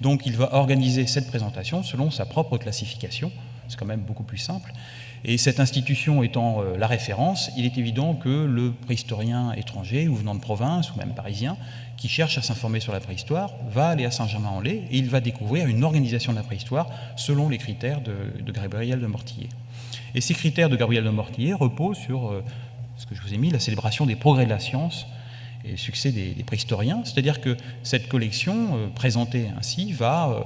Donc il va organiser cette présentation selon sa propre classification, c'est quand même beaucoup plus simple, et cette institution étant la référence, il est évident que le préhistorien étranger ou venant de province, ou même parisien, qui cherche à s'informer sur la préhistoire, va aller à Saint-Germain-en-Laye et il va découvrir une organisation de la préhistoire selon les critères de Gabriel de Mortillet. Et ces critères de Gabriel de Mortillet reposent sur ce que je vous ai mis, la célébration des progrès de la science et le succès des préhistoriens. C'est-à-dire que cette collection, présentée ainsi, va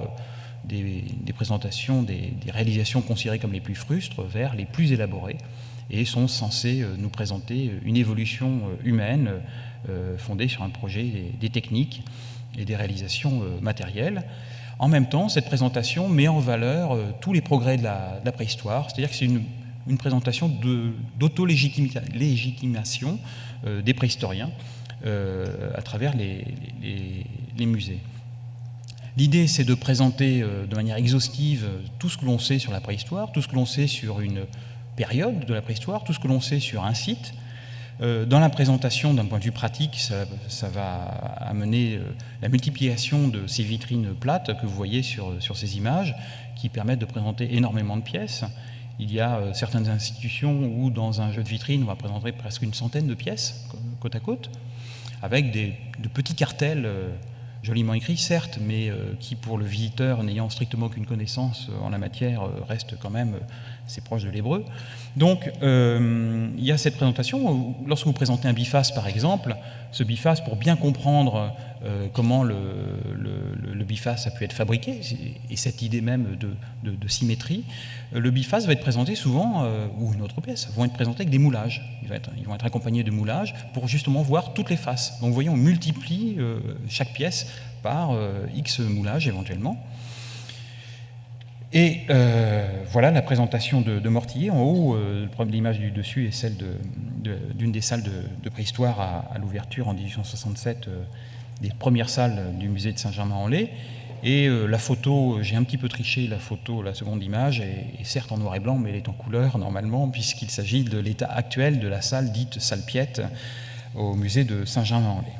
des présentations, des réalisations considérées comme les plus frustres vers les plus élaborées et sont censées nous présenter une évolution humaine fondée sur un projet des techniques et des réalisations matérielles. En même temps, cette présentation met en valeur tous les progrès de la préhistoire, c'est-à-dire que c'est une présentation d'auto-légitimation des préhistoriens à travers les musées. L'idée, c'est de présenter de manière exhaustive tout ce que l'on sait sur la préhistoire, tout ce que l'on sait sur une période de la préhistoire, tout ce que l'on sait sur un site. Dans la présentation, d'un point de vue pratique, ça va amener la multiplication de ces vitrines plates que vous voyez sur ces images, qui permettent de présenter énormément de pièces. Il y a certaines institutions où, dans un jeu de vitrine, on va présenter presque une centaine de pièces, côte à côte, avec de petits cartels joliment écrits, certes, mais qui, pour le visiteur n'ayant strictement aucune connaissance en la matière, restent quand même assez proches de l'hébreu. Donc, il y a cette présentation où, lorsque vous présentez un biface, par exemple, ce biface, pour bien comprendre comment le biface a pu être fabriqué, et cette idée même de symétrie, le biface va être présenté souvent, ou une autre pièce, vont être présentés avec des moulages. Ils vont être accompagnés de moulages pour justement voir toutes les faces. Donc vous voyez, on multiplie chaque pièce par X moulages éventuellement. Et voilà la présentation de Mortillet. En haut, l'image du dessus est celle d'une des salles de préhistoire à l'ouverture en 1867 des premières salles du musée de Saint-Germain-en-Laye. Et la photo, j'ai un petit peu triché, la seconde image, est certes en noir et blanc, mais elle est en couleur normalement, puisqu'il s'agit de l'état actuel de la salle dite salle Piette au musée de Saint-Germain-en-Laye,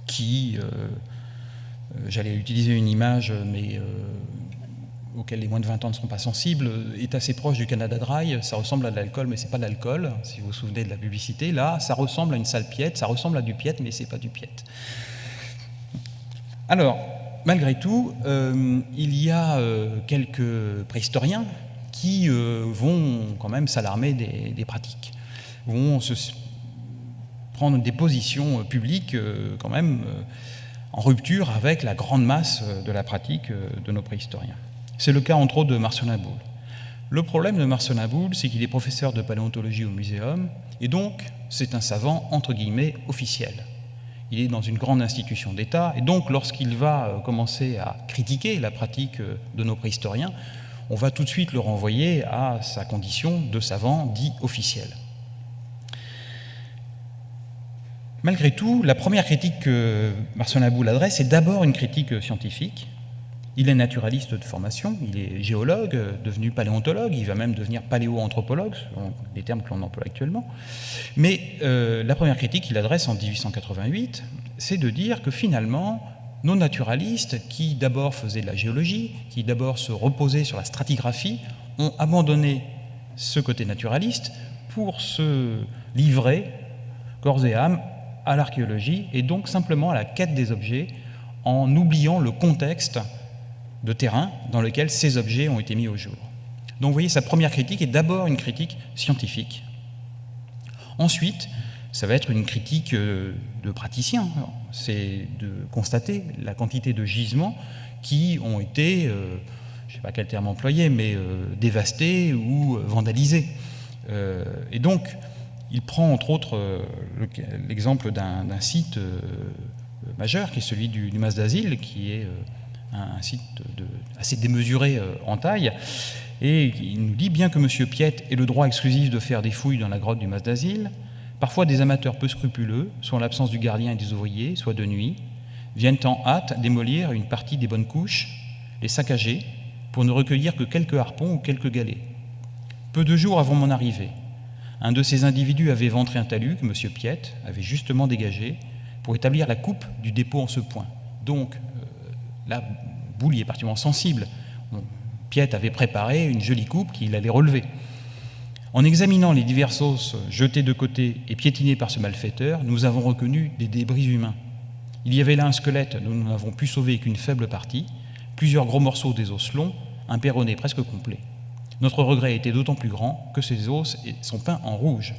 qui, j'allais utiliser une image, mais auquel les moins de 20 ans ne seront pas sensibles, est assez proche du Canada Dry. Ça ressemble à de l'alcool, mais ce n'est pas de l'alcool, si vous vous souvenez de la publicité. Là, ça ressemble à une salle Piette, ça ressemble à du Piette, mais ce n'est pas du Piette. Alors, malgré tout, il y a quelques préhistoriens qui vont quand même s'alarmer des pratiques, vont prendre des positions publiques quand même en rupture avec la grande masse de la pratique de nos préhistoriens. C'est le cas entre autres de Marcelin Boule. Le problème de Marcelin Boule, c'est qu'il est professeur de paléontologie au Muséum, et donc c'est un savant, entre guillemets, officiel. Il est dans une grande institution d'État, et donc lorsqu'il va commencer à critiquer la pratique de nos préhistoriens, on va tout de suite le renvoyer à sa condition de savant dit officiel. Malgré tout, la première critique que Marcelin Boule adresse est d'abord une critique scientifique. Il est naturaliste de formation, il est géologue, devenu paléontologue, il va même devenir paléoanthropologue, selon les termes que l'on emploie actuellement. Mais la première critique qu'il adresse en 1888, c'est de dire que finalement, nos naturalistes, qui d'abord faisaient de la géologie, qui d'abord se reposaient sur la stratigraphie, ont abandonné ce côté naturaliste pour se livrer, corps et âme, à l'archéologie, et donc simplement à la quête des objets, en oubliant le contexte de terrain dans lequel ces objets ont été mis au jour. Donc vous voyez, sa première critique est d'abord une critique scientifique. Ensuite, ça va être une critique de praticien. C'est de constater la quantité de gisements qui ont été, je ne sais pas quel terme employer, mais dévastés ou vandalisés. Et donc, il prend entre autres l'exemple d'un site majeur, qui est celui du Mas d'Asile, qui est un site assez démesuré en taille, et il nous dit, bien que M. Piette ait le droit exclusif de faire des fouilles dans la grotte du Mas d'Asile, parfois des amateurs peu scrupuleux, soit en l'absence du gardien et des ouvriers, soit de nuit, viennent en hâte démolir une partie des bonnes couches, les saccager, pour ne recueillir que quelques harpons ou quelques galets. Peu de jours avant mon arrivée, un de ces individus avait ventré un talus que M. Piette avait justement dégagé pour établir la coupe du dépôt en ce point. Donc, là, Boule y est particulièrement sensible. Piette avait préparé une jolie coupe qu'il allait relever. En examinant les diverses os jetées de côté et piétinées par ce malfaiteur, nous avons reconnu des débris humains. Il y avait là un squelette dont nous n'avons pu sauver qu'une faible partie, plusieurs gros morceaux des os longs, un péroné presque complet. Notre regret était d'autant plus grand que ces os sont peints en rouge.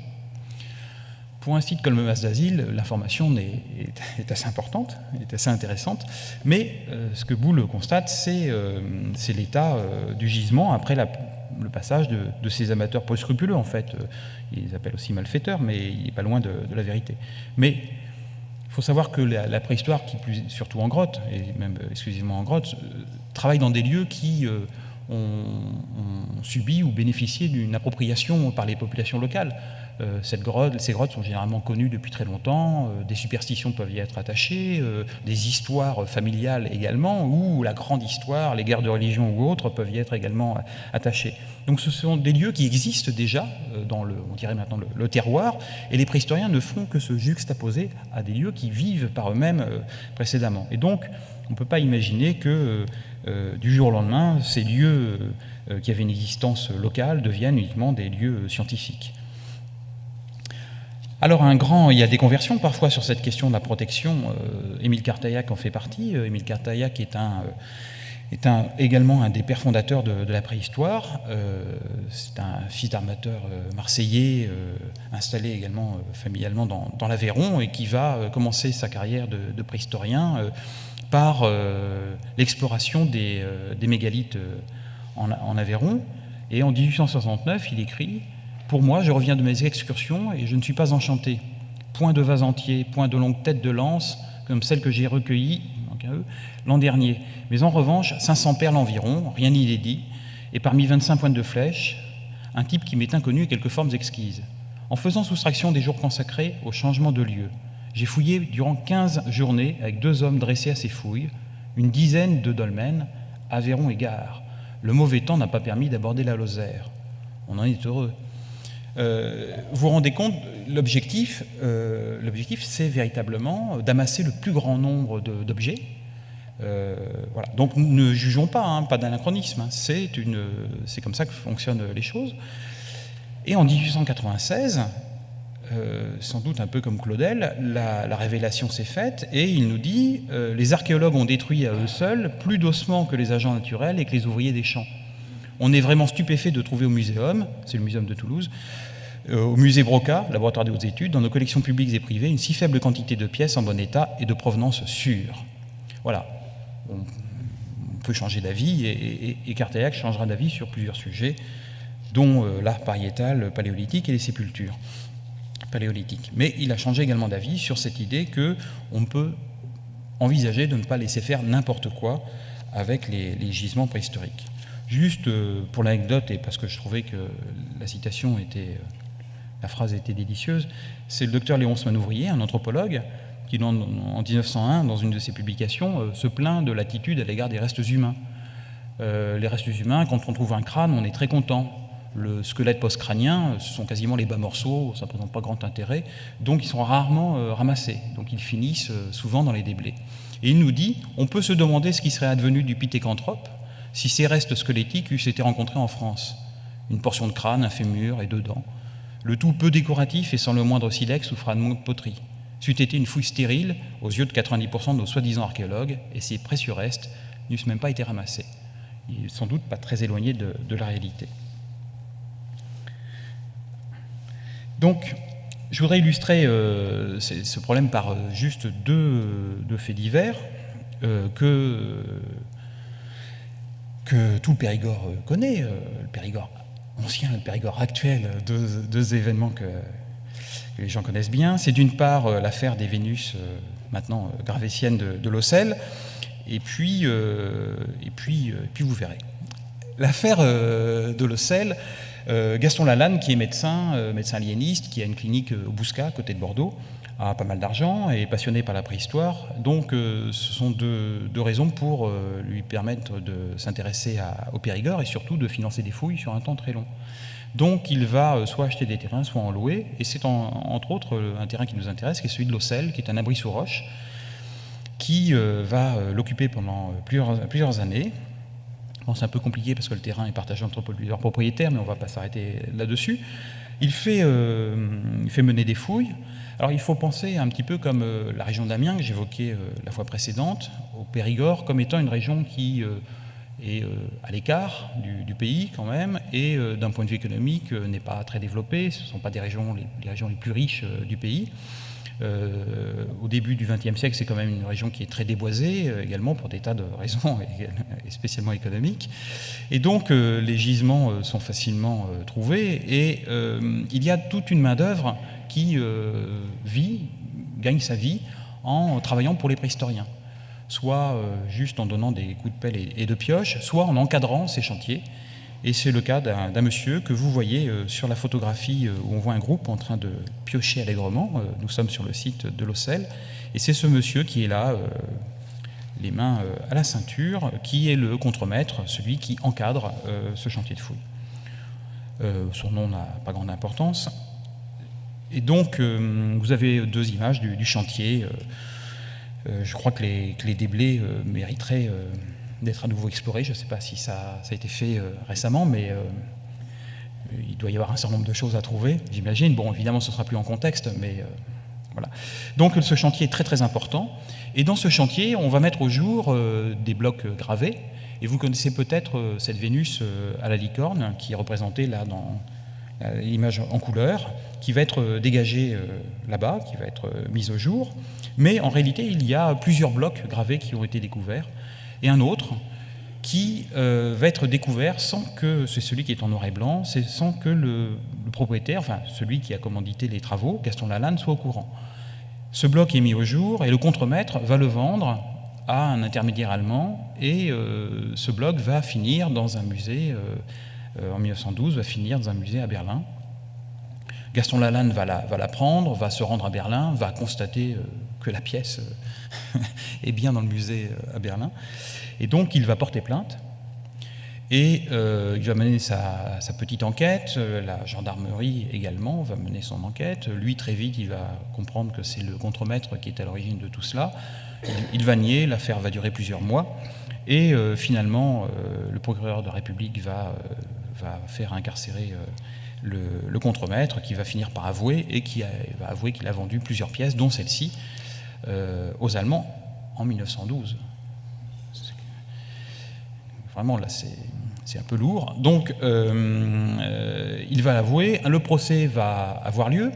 Pour un site comme le Mas d'Asile, l'information est assez importante, est assez intéressante, mais ce que Boule constate, c'est l'état du gisement après le passage de ces amateurs peu scrupuleux, en fait. Ils les appellent aussi malfaiteurs, mais il n'est pas loin de la vérité. Mais il faut savoir que la préhistoire, surtout en grotte, et même exclusivement en grotte, travaille dans des lieux qui ont subi ou bénéficié d'une appropriation par les populations locales. Ces grottes sont généralement connues depuis très longtemps, des superstitions peuvent y être attachées, des histoires familiales également, ou la grande histoire, les guerres de religion ou autres peuvent y être également attachées. Donc ce sont des lieux qui existent déjà dans on dirait maintenant le terroir, et les préhistoriens ne font que se juxtaposer à des lieux qui vivent par eux-mêmes précédemment. Et donc on ne peut pas imaginer que du jour au lendemain, ces lieux qui avaient une existence locale deviennent uniquement des lieux scientifiques. Alors il y a des conversions parfois sur cette question de la protection. Émile Cartaillac en fait partie. Émile Cartaillac est également un des pères fondateurs de la préhistoire. C'est un fils d'armateur marseillais, installé également familialement dans l'Aveyron, et qui va commencer sa carrière de préhistorien par l'exploration des mégalithes en Aveyron. Et en 1869, il écrit: « Pour moi, je reviens de mes excursions et je ne suis pas enchanté. Point de vase entier, point de longue tête de lance, comme celle que j'ai recueillie l'an dernier. Mais en revanche, 500 perles environ, rien n'y est dit, et parmi 25 pointes de flèches, un type qui m'est inconnu et quelques formes exquises. En faisant soustraction des jours consacrés au changement de lieu, j'ai fouillé durant 15 journées avec 2 hommes dressés à ces fouilles, une dizaine de dolmens, Aveyron et Gare. Le mauvais temps n'a pas permis d'aborder la Lozère. On en est heureux. » Vous vous rendez compte, l'objectif, c'est véritablement d'amasser le plus grand nombre d'objets. Voilà. Donc ne jugeons pas, pas d'anachronisme, c'est comme ça que fonctionnent les choses. Et en 1896, sans doute un peu comme Claudel, la révélation s'est faite, et il nous dit les archéologues ont détruit à eux seuls plus d'ossements que les agents naturels et que les ouvriers des champs. On est vraiment stupéfait de trouver au Muséum, c'est le Muséum de Toulouse, au musée Broca, laboratoire des hautes études, dans nos collections publiques et privées, une si faible quantité de pièces en bon état et de provenance sûre. Voilà. On peut changer d'avis, et Cartaillac changera d'avis sur plusieurs sujets dont l'art pariétal paléolithique et les sépultures paléolithiques. Mais il a changé également d'avis sur cette idée qu'on peut envisager de ne pas laisser faire n'importe quoi avec les gisements préhistoriques. Juste pour l'anecdote, et parce que je trouvais que la phrase était délicieuse, c'est le docteur Léonce Manouvrier, un anthropologue, qui en 1901, dans une de ses publications, se plaint de l'attitude à l'égard des restes humains. Les restes humains, quand on trouve un crâne, on est très content. Le squelette post-crânien, ce sont quasiment les bas morceaux, ça ne présente pas grand intérêt, donc ils sont rarement ramassés, donc ils finissent souvent dans les déblais. Et il nous dit, on peut se demander ce qui serait advenu du pithécanthrope si ces restes squelettiques eussent été rencontrés en France. Une portion de crâne, un fémur et 2 dents. Le tout peu décoratif et sans le moindre silex ou fragment de poterie. C'eût été une fouille stérile aux yeux de 90% de nos soi-disant archéologues, et ces précieux restes n'eussent même pas été ramassés. Il n'est sans doute pas très éloigné de la réalité. Donc, je voudrais illustrer ce problème par juste deux faits divers que tout le Périgord connaît, le Périgord ancien et le Périgord actuel, deux événements que les gens connaissent bien. C'est d'une part l'affaire des Vénus, maintenant gravétiennes de Lossel, et puis vous verrez. L'affaire de Lossel, Gaston Lalanne, qui est médecin aliéniste, qui a une clinique au Bouscat, à côté de Bordeaux, a pas mal d'argent et est passionné par la préhistoire. Donc ce sont deux raisons pour lui permettre de s'intéresser au Périgord et surtout de financer des fouilles sur un temps très long. Donc il va soit acheter des terrains, soit en louer, et c'est entre autres un terrain qui nous intéresse, qui est celui de Lossel, qui est un abri sous roche, qui va l'occuper pendant plusieurs années. Bon, c'est un peu compliqué parce que le terrain est partagé entre plusieurs propriétaires, mais on ne va pas s'arrêter là-dessus. Il fait mener des fouilles. Alors il faut penser un petit peu comme la région d'Amiens que j'évoquais la fois précédente, au Périgord, comme étant une région qui est à l'écart du pays quand même, et d'un point de vue économique n'est pas très développée. Ce ne sont pas les régions les plus riches du pays. Au début du XXe siècle, c'est quand même une région qui est très déboisée, également pour des tas de raisons, et spécialement économiques. Et donc, les gisements sont facilement trouvés, et il y a toute une main-d'œuvre qui gagne sa vie en travaillant pour les préhistoriens, soit juste en donnant des coups de pelle et de pioche, soit en encadrant ces chantiers. Et c'est le cas d'un monsieur que vous voyez sur la photographie où on voit un groupe en train de piocher allègrement. Nous sommes sur le site de Lossel. Et c'est ce monsieur qui est là, les mains à la ceinture, qui est le contremaître, celui qui encadre ce chantier de fouille. Son nom n'a pas grande importance. Et donc, vous avez 2 images du chantier. Je crois que les déblais mériteraient d'être à nouveau exploré. Je ne sais pas si ça a été fait récemment, mais il doit y avoir un certain nombre de choses à trouver, j'imagine. Bon, évidemment, ce ne sera plus en contexte, mais voilà. Donc, ce chantier est très, très important. Et dans ce chantier, on va mettre au jour des blocs gravés. Et vous connaissez peut-être cette Vénus à la licorne, qui est représentée là dans l'image en couleur, qui va être dégagée là-bas, qui va être mise au jour. Mais en réalité, il y a plusieurs blocs gravés qui ont été découverts, et un autre qui va être découvert sans que, c'est celui qui est en noir et blanc, c'est sans que le propriétaire, enfin celui qui a commandité les travaux, Gaston Lalanne, soit au courant. Ce bloc est mis au jour et le contremaître va le vendre à un intermédiaire allemand, et ce bloc va finir dans un musée, en 1912, va finir dans un musée à Berlin. Gaston Lalanne va la prendre, va se rendre à Berlin, va constater que la pièce est bien dans le musée à Berlin. Et donc, il va porter plainte. Et il va mener sa petite enquête. La gendarmerie également va mener son enquête. Lui, très vite, il va comprendre que c'est le contremaître qui est à l'origine de tout cela. Il va nier, l'affaire va durer plusieurs mois. Et finalement, le procureur de la République va faire incarcérer le contremaître, qui va finir par avouer, et qui va avouer qu'il a vendu plusieurs pièces, dont celle-ci, aux Allemands en 1912. Vraiment, là, c'est un peu lourd. Donc, il va l'avouer. Le procès va avoir lieu.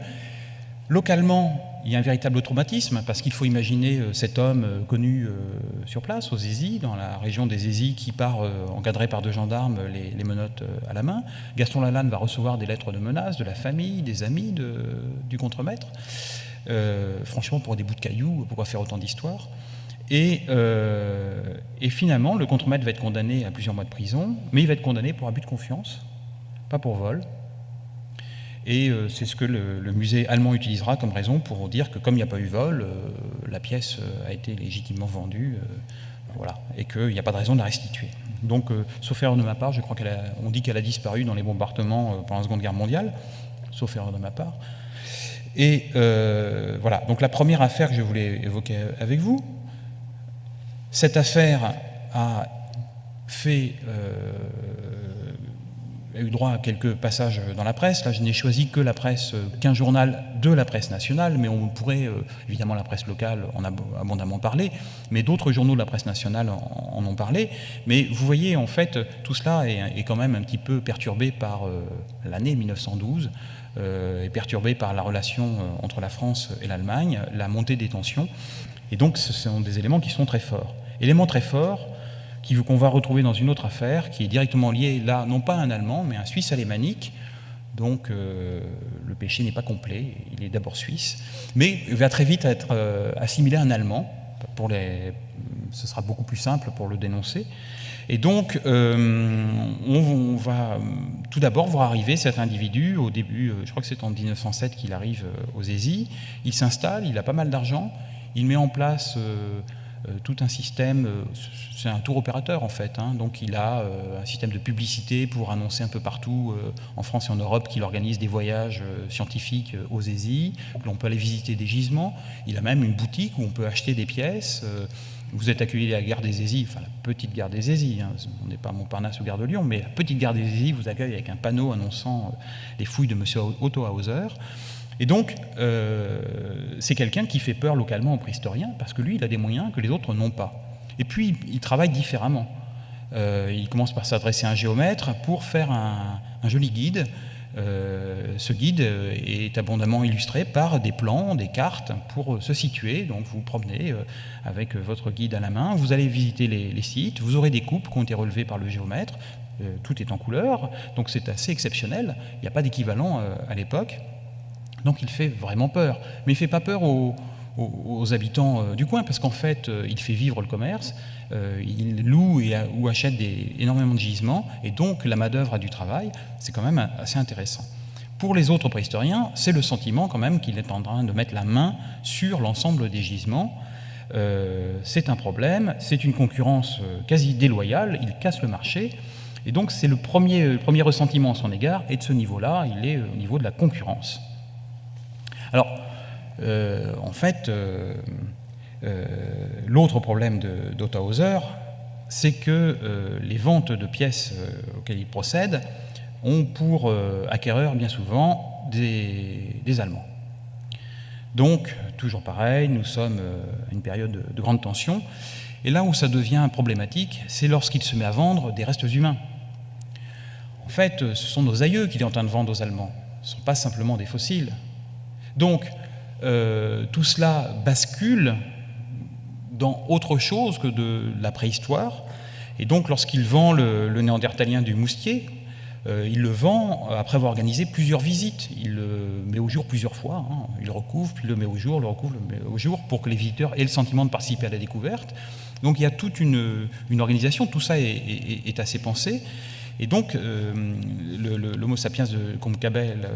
Localement, il y a un véritable traumatisme, parce qu'il faut imaginer cet homme connu sur place, aux Aisies, dans la région des Aisies, qui part encadré par 2 gendarmes, les menottes à la main. Gaston Lalanne va recevoir des lettres de menaces de la famille, des amis du contremaître. Franchement, pour des bouts de cailloux, pourquoi faire autant d'histoires ? Et finalement, le contremaître va être condamné à plusieurs mois de prison, mais il va être condamné pour abus de confiance, pas pour vol. Et c'est ce que le musée allemand utilisera comme raison pour dire que comme il n'y a pas eu vol, la pièce a été légitimement vendue, voilà, et qu'il n'y a pas de raison de la restituer. Donc, sauf erreur de ma part, je crois qu'on dit qu'elle a disparu dans les bombardements pendant la Seconde Guerre mondiale, sauf erreur de ma part. Et voilà, donc la première affaire que je voulais évoquer avec vous, cette affaire a eu droit à quelques passages dans la presse. Là, je n'ai choisi que la presse, qu'un journal de la presse nationale, mais on pourrait, évidemment, la presse locale en a abondamment parlé, mais d'autres journaux de la presse nationale en ont parlé. Mais vous voyez, en fait, tout cela est quand même un petit peu perturbé par l'année 1912, est perturbé par la relation entre la France et l'Allemagne, la montée des tensions. Et donc, ce sont des éléments qui sont très forts. Éléments très forts qu'on va retrouver dans une autre affaire qui est directement liée, là, non pas à un Allemand, mais à un Suisse alémanique. Donc, le péché n'est pas complet, il est d'abord suisse, mais il va très vite être assimilé à un Allemand. Ce sera beaucoup plus simple pour le dénoncer. Et donc, on va tout d'abord voir arriver cet individu au début, je crois que c'est en 1907 qu'il arrive aux Aisies. Il s'installe, il a pas mal d'argent, il met en place tout un système, c'est un tour opérateur en fait, hein, donc il a un système de publicité pour annoncer un peu partout en France et en Europe qu'il organise des voyages scientifiques aux Aisies, que l'on peut aller visiter des gisements. Il a même une boutique où on peut acheter des pièces. Vous êtes accueillis à la gare des Aisies, enfin la petite gare des Aisies, hein, on n'est pas à Montparnasse ou gare de Lyon, mais la petite gare des Aisies vous accueille avec un panneau annonçant les fouilles de M. Otto Hauser. Et donc, c'est quelqu'un qui fait peur localement aux préhistoriens, parce que lui, il a des moyens que les autres n'ont pas. Et puis, il travaille différemment. Il commence par s'adresser à un géomètre pour faire un joli guide. Ce guide est abondamment illustré par des plans, des cartes pour se situer. Donc, vous vous promenez avec votre guide à la main, vous allez visiter les sites, vous aurez des coupes qui ont été relevées par le géomètre. Tout est en couleur, donc c'est assez exceptionnel. Il n'y a pas d'équivalent à l'époque. Donc il fait vraiment peur. Mais il ne fait pas peur aux habitants du coin, parce qu'en fait, il fait vivre le commerce, il loue ou achète énormément de gisements, et donc la main-d'œuvre a du travail. C'est quand même assez intéressant. Pour les autres préhistoriens, c'est le sentiment quand même qu'il est en train de mettre la main sur l'ensemble des gisements. C'est un problème, c'est une concurrence quasi déloyale, il casse le marché. Et donc c'est le premier ressentiment à son égard, et de ce niveau-là, il est au niveau de la concurrence. Alors, en fait, l'autre problème d'Otto Hauser, c'est que les ventes de pièces auxquelles il procède ont pour acquéreurs bien souvent des Allemands. Donc, toujours pareil, nous sommes à une période de grande tension, et là où ça devient problématique, c'est lorsqu'il se met à vendre des restes humains. En fait, ce sont nos aïeux qu'il est en train de vendre aux Allemands, ce ne sont pas simplement des fossiles. Donc, tout cela bascule dans autre chose que de la préhistoire. Et donc, lorsqu'il vend le néandertalien du Moustier, il le vend après avoir organisé plusieurs visites. Il le met au jour plusieurs fois. Hein. Il le recouvre, puis le met au jour, le recouvre, le met au jour, pour que les visiteurs aient le sentiment de participer à la découverte. Donc, il y a toute une organisation. Tout ça est assez pensé. Et donc, l'Homo sapiens de Comte Capelle,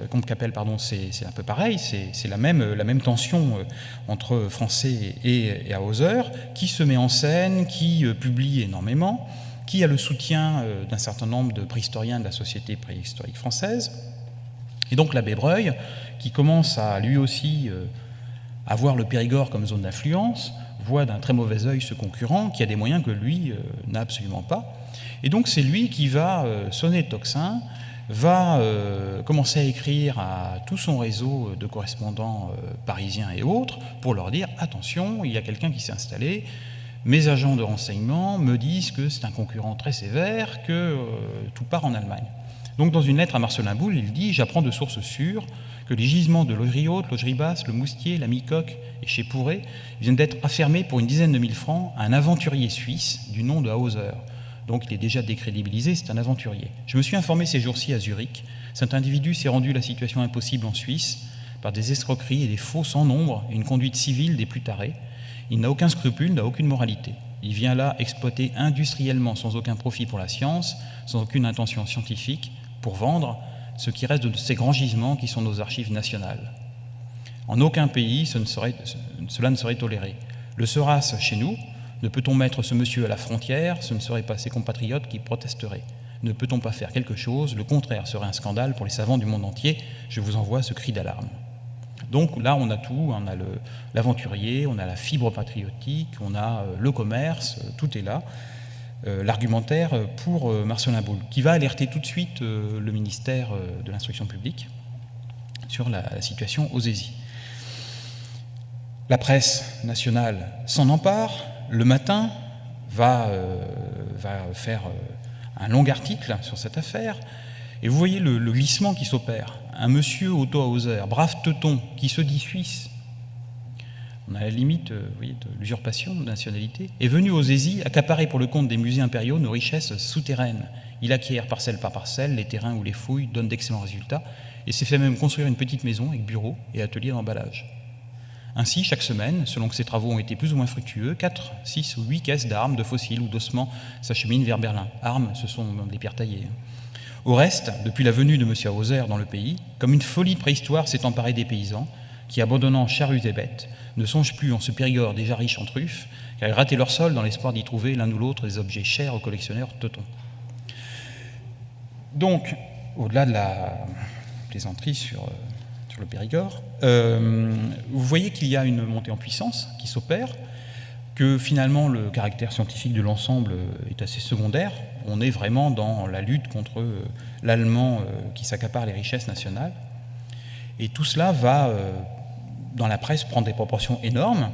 c'est un peu pareil, c'est la même tension entre Français et Hauser, qui se met en scène, qui publie énormément, qui a le soutien d'un certain nombre de préhistoriens de la Société préhistorique française. Et donc l'abbé Breuil, qui commence à lui aussi avoir le Périgord comme zone d'influence, voit d'un très mauvais œil ce concurrent qui a des moyens que lui n'a absolument pas. Et donc c'est lui qui va sonner le tocsin, va commencer à écrire à tout son réseau de correspondants parisiens et autres pour leur dire « Attention, il y a quelqu'un qui s'est installé, mes agents de renseignement me disent que c'est un concurrent très sévère, que tout part en Allemagne. » Donc dans une lettre à Marcellin Boule, il dit « J'apprends de sources sûres que les gisements de Logerie-Haute, Logerie-Basse, le Moustier, la Micoque et chez Pourret viennent d'être affermés pour une dizaine de mille francs à un aventurier suisse du nom de Hauser. » Donc il est déjà décrédibilisé, c'est un aventurier. Je me suis informé ces jours-ci à Zurich. Cet individu s'est rendu la situation impossible en Suisse par des escroqueries et des faux sans nombre et une conduite civile des plus tarés. Il n'a aucun scrupule, n'a aucune moralité. Il vient là exploiter industriellement, sans aucun profit pour la science, sans aucune intention scientifique, pour vendre ce qui reste de ces grands gisements qui sont nos archives nationales. En aucun pays, cela ne serait toléré. Le sera-ce chez nous? Ne peut-on mettre ce monsieur à la frontière? Ce ne seraient pas ses compatriotes qui protesteraient. Ne peut-on pas faire quelque chose? Le contraire serait un scandale pour les savants du monde entier. Je vous envoie ce cri d'alarme. Donc là, on a tout, on a l'aventurier, on a la fibre patriotique, on a le commerce, tout est là. L'argumentaire pour Marcellin Boule, qui va alerter tout de suite le ministère de l'Instruction publique sur la situation aux ESI. La presse nationale s'en empare. Le Matin va faire un long article sur cette affaire. Et vous voyez le glissement qui s'opère. Un monsieur Otto Hauser, brave teuton, qui se dit suisse, on a la limite de l'usurpation de nationalité, est venu aux ESI accaparer pour le compte des musées impériaux nos richesses souterraines. Il acquiert parcelle par parcelle les terrains où les fouilles donnent d'excellents résultats et s'est fait même construire une petite maison avec bureau et atelier d'emballage. Ainsi, chaque semaine, selon que ces travaux ont été plus ou moins fructueux, 4, 6 ou 8 caisses d'armes, de fossiles ou d'ossements s'acheminent vers Berlin. Armes, ce sont des pierres taillées. Au reste, depuis la venue de M. Hauser dans le pays, comme une folie de préhistoire s'est emparée des paysans, qui, abandonnant charrues et bêtes, ne songent plus en ce Périgord déjà riche en truffes, qu'à gratter leur sol dans l'espoir d'y trouver l'un ou l'autre des objets chers aux collectionneurs teutons. Donc, au-delà de la plaisanterie sur le Périgord, vous voyez qu'il y a une montée en puissance qui s'opère, que finalement le caractère scientifique de l'ensemble est assez secondaire. On est vraiment dans la lutte contre l'allemand qui s'accapare les richesses nationales. Et tout cela va, dans la presse, prendre des proportions énormes.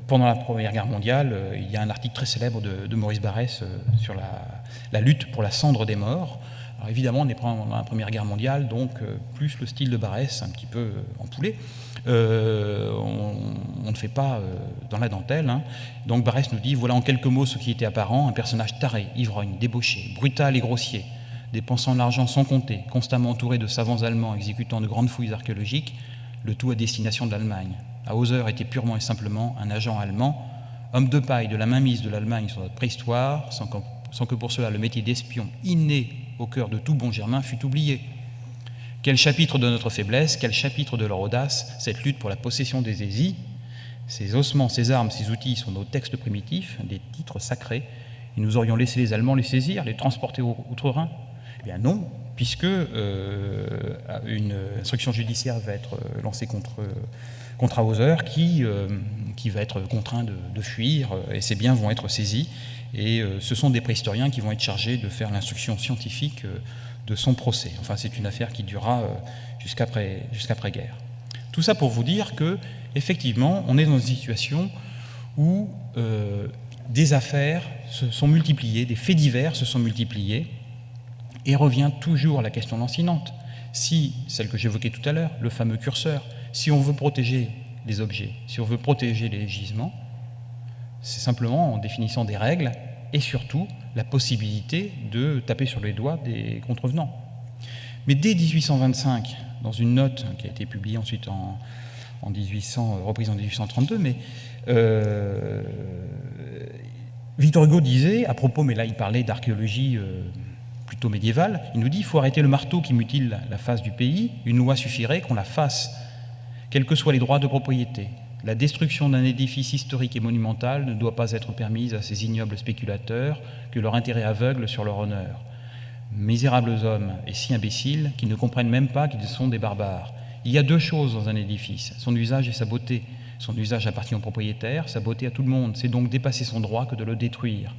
Pendant la Première Guerre mondiale, il y a un article très célèbre de Maurice Barrès sur la lutte pour la cendre des morts. Alors évidemment, on est pendant la Première Guerre mondiale, donc plus le style de Barrès, un petit peu empoulé. On ne fait pas dans la dentelle. Hein. Donc Barrès nous dit, voilà en quelques mots ce qui était apparent, un personnage taré, ivrogne, débauché, brutal et grossier, dépensant l'argent sans compter, constamment entouré de savants allemands exécutant de grandes fouilles archéologiques, le tout à destination de l'Allemagne. Hauser était purement et simplement un agent allemand, homme de paille de la mainmise de l'Allemagne sur notre préhistoire, sans que pour cela le métier d'espion inné au cœur de tout bon Germain fût oublié. Quel chapitre de notre faiblesse, quel chapitre de leur audace, cette lutte pour la possession des ESI, ces ossements, ces armes, ces outils sont nos textes primitifs, des titres sacrés, et nous aurions laissé les Allemands les saisir, les transporter outre-Rhin? Eh bien non, puisque une instruction judiciaire va être lancée contre Hauser, qui va être contraint de fuir, et ses biens vont être saisis, et ce sont des préhistoriens qui vont être chargés de faire l'instruction scientifique de son procès. Enfin, c'est une affaire qui durera jusqu'après-guerre. Tout ça pour vous dire que, effectivement, on est dans une situation où des affaires se sont multipliées, des faits divers se sont multipliés, et revient toujours la question lancinante. Si, celle que j'évoquais tout à l'heure, le fameux curseur, si on veut protéger les objets, si on veut protéger les gisements, c'est simplement en définissant des règles et surtout la possibilité de taper sur les doigts des contrevenants. Mais dès 1825, dans une note qui a été publiée ensuite reprise en 1832, mais Victor Hugo disait, à propos, mais là il parlait d'archéologie plutôt médiévale, il nous dit « il faut arrêter le marteau qui mutile la face du pays, une loi suffirait qu'on la fasse, quels que soient les droits de propriété. La destruction d'un édifice historique et monumental ne doit pas être permise à ces ignobles spéculateurs que leur intérêt aveugle sur leur honneur. Misérables hommes et si imbéciles qu'ils ne comprennent même pas qu'ils sont des barbares. Il y a deux choses dans un édifice, son usage et sa beauté. Son usage appartient au propriétaire, sa beauté à tout le monde. C'est donc dépasser son droit que de le détruire. »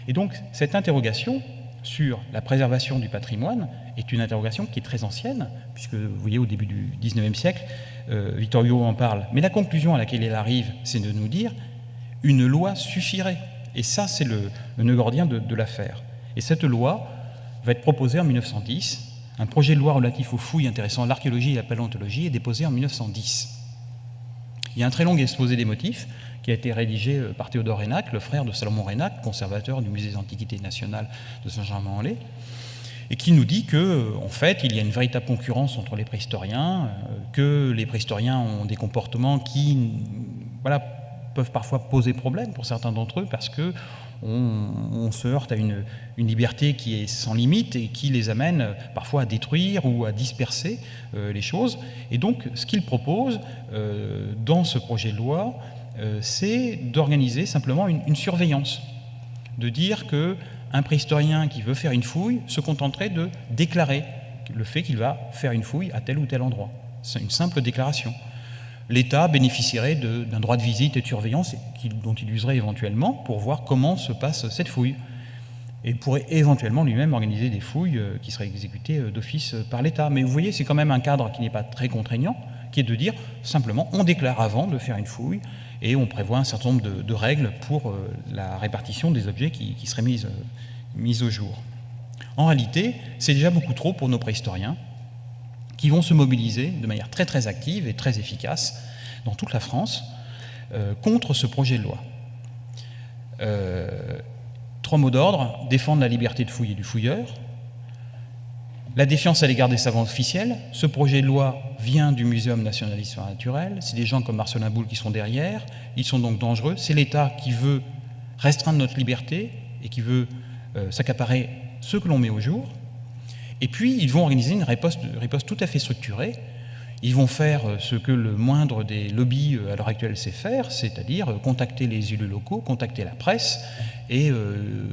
Et donc, cette interrogation sur la préservation du patrimoine est une interrogation qui est très ancienne, puisque vous voyez, au début du XIXe siècle, Victor Hugo en parle. Mais la conclusion à laquelle il arrive, c'est de nous dire une loi suffirait. Et ça, c'est le nœud gordien de l'affaire. Et cette loi, va être proposé en 1910. Un projet de loi relatif aux fouilles intéressant l'archéologie et la paléontologie est déposé en 1910. Il y a un très long exposé des motifs qui a été rédigé par Théodore Reynac, le frère de Salomon Reynac, conservateur du musée des Antiquités nationales de Saint-Germain-en-Laye, et qui nous dit qu'en fait, il y a une véritable concurrence entre les préhistoriens, que les préhistoriens ont des comportements qui peuvent parfois poser problème pour certains d'entre eux, parce que on se heurte à une liberté qui est sans limite et qui les amène parfois à détruire ou à disperser les choses. Et donc, ce qu'il propose dans ce projet de loi, c'est d'organiser simplement une surveillance, de dire qu'un préhistorien qui veut faire une fouille se contenterait de déclarer le fait qu'il va faire une fouille à tel ou tel endroit. C'est une simple déclaration. L'État bénéficierait d'un droit de visite et de surveillance dont il userait éventuellement pour voir comment se passe cette fouille. Et pourrait éventuellement lui-même organiser des fouilles qui seraient exécutées d'office par l'État. Mais vous voyez, c'est quand même un cadre qui n'est pas très contraignant, qui est de dire simplement on déclare avant de faire une fouille et on prévoit un certain nombre de règles pour la répartition des objets qui seraient mises au jour. En réalité, c'est déjà beaucoup trop pour nos préhistoriens, qui vont se mobiliser de manière très très active et très efficace dans toute la France contre ce projet de loi. 3 mots d'ordre: défendre la liberté de fouiller du fouilleur, la défiance à l'égard des savants officiels. Ce projet de loi vient du Muséum national d'histoire naturelle, c'est des gens comme Marcelin Boule qui sont derrière, ils sont donc dangereux, c'est l'État qui veut restreindre notre liberté et qui veut s'accaparer ce que l'on met au jour. Et puis, ils vont organiser une riposte tout à fait structurée. Ils vont faire ce que le moindre des lobbies à l'heure actuelle sait faire, c'est-à-dire contacter les élus locaux, contacter la presse et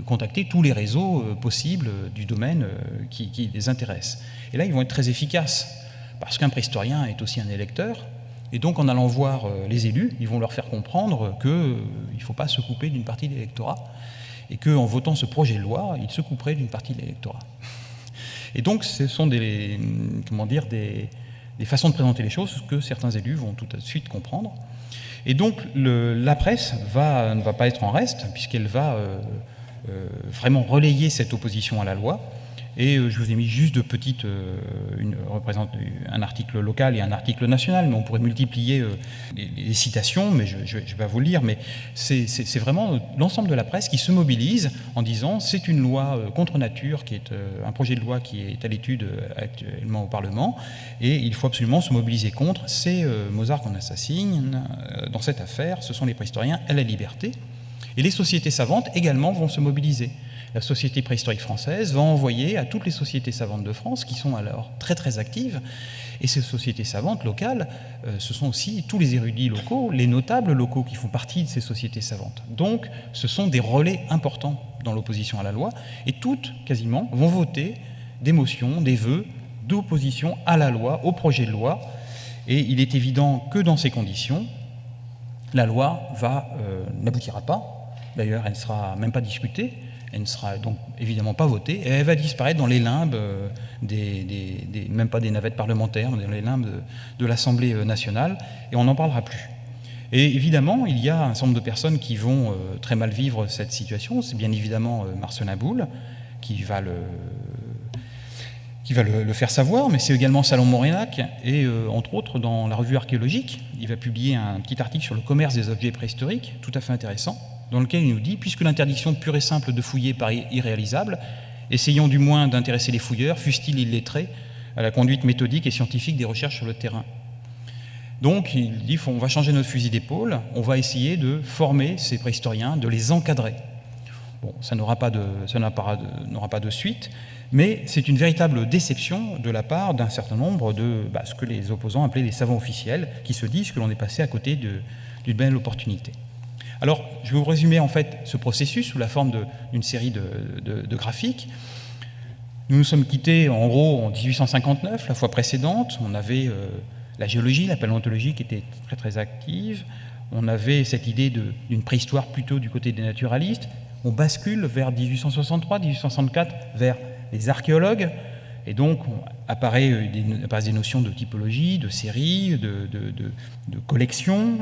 contacter tous les réseaux possibles du domaine qui les intéresse. Et là, ils vont être très efficaces, parce qu'un préhistorien est aussi un électeur, et donc en allant voir les élus, ils vont leur faire comprendre qu'il ne faut pas se couper d'une partie de l'électorat, et qu'en votant ce projet de loi, ils se couperaient d'une partie de l'électorat. Et donc, ce sont des façons de présenter les choses que certains élus vont tout de suite comprendre. Et donc, la presse ne va pas être en reste, puisqu'elle va vraiment relayer cette opposition à la loi. Et je vous ai mis juste un article local et un article national, mais on pourrait multiplier les citations, mais je vais pas vous le lire, mais c'est vraiment l'ensemble de la presse qui se mobilise en disant c'est une loi contre nature, qui est un projet de loi qui est à l'étude actuellement au Parlement, et il faut absolument se mobiliser contre. C'est Mozart qu'on assassine dans cette affaire, ce sont les préhistoriens à la liberté. Et les sociétés savantes également vont se mobiliser. La Société préhistorique française va envoyer à toutes les sociétés savantes de France, qui sont alors très très actives, et ces sociétés savantes locales, ce sont aussi tous les érudits locaux, les notables locaux qui font partie de ces sociétés savantes. Donc ce sont des relais importants dans l'opposition à la loi, et toutes, quasiment, vont voter des motions, des vœux d'opposition à la loi, au projet de loi, et il est évident que dans ces conditions, la loi n'aboutira pas. D'ailleurs, elle ne sera même pas discutée, elle ne sera donc évidemment pas votée, et elle va disparaître dans les limbes, même pas des navettes parlementaires, mais dans les limbes de l'Assemblée nationale, et on n'en parlera plus. Et évidemment, il y a un certain nombre de personnes qui vont très mal vivre cette situation. C'est bien évidemment Marcelin Boule qui va le faire savoir, mais c'est également Salomon Reynac, et entre autres dans la revue archéologique, il va publier un petit article sur le commerce des objets préhistoriques, tout à fait intéressant, dans lequel il nous dit « Puisque l'interdiction pure et simple de fouiller paraît irréalisable, essayons du moins d'intéresser les fouilleurs, fussent-ils illettrés, à la conduite méthodique et scientifique des recherches sur le terrain. » Donc il dit on va changer notre fusil d'épaule, on va essayer de former ces préhistoriens, de les encadrer. Bon, ça n'aura pas de suite, mais c'est une véritable déception de la part d'un certain nombre de ce que les opposants appelaient les savants officiels, qui se disent que l'on est passé à côté d'une belle opportunité. Alors, je vais vous résumer en fait ce processus sous la forme d'une série de graphiques. Nous nous sommes quittés en gros en 1859, la fois précédente. On avait la géologie, la paléontologie qui était très très active. On avait cette idée d'une préhistoire plutôt du côté des naturalistes. On bascule vers 1863, 1864, vers les archéologues. Et donc apparaissent des notions de typologie, de série, de collection.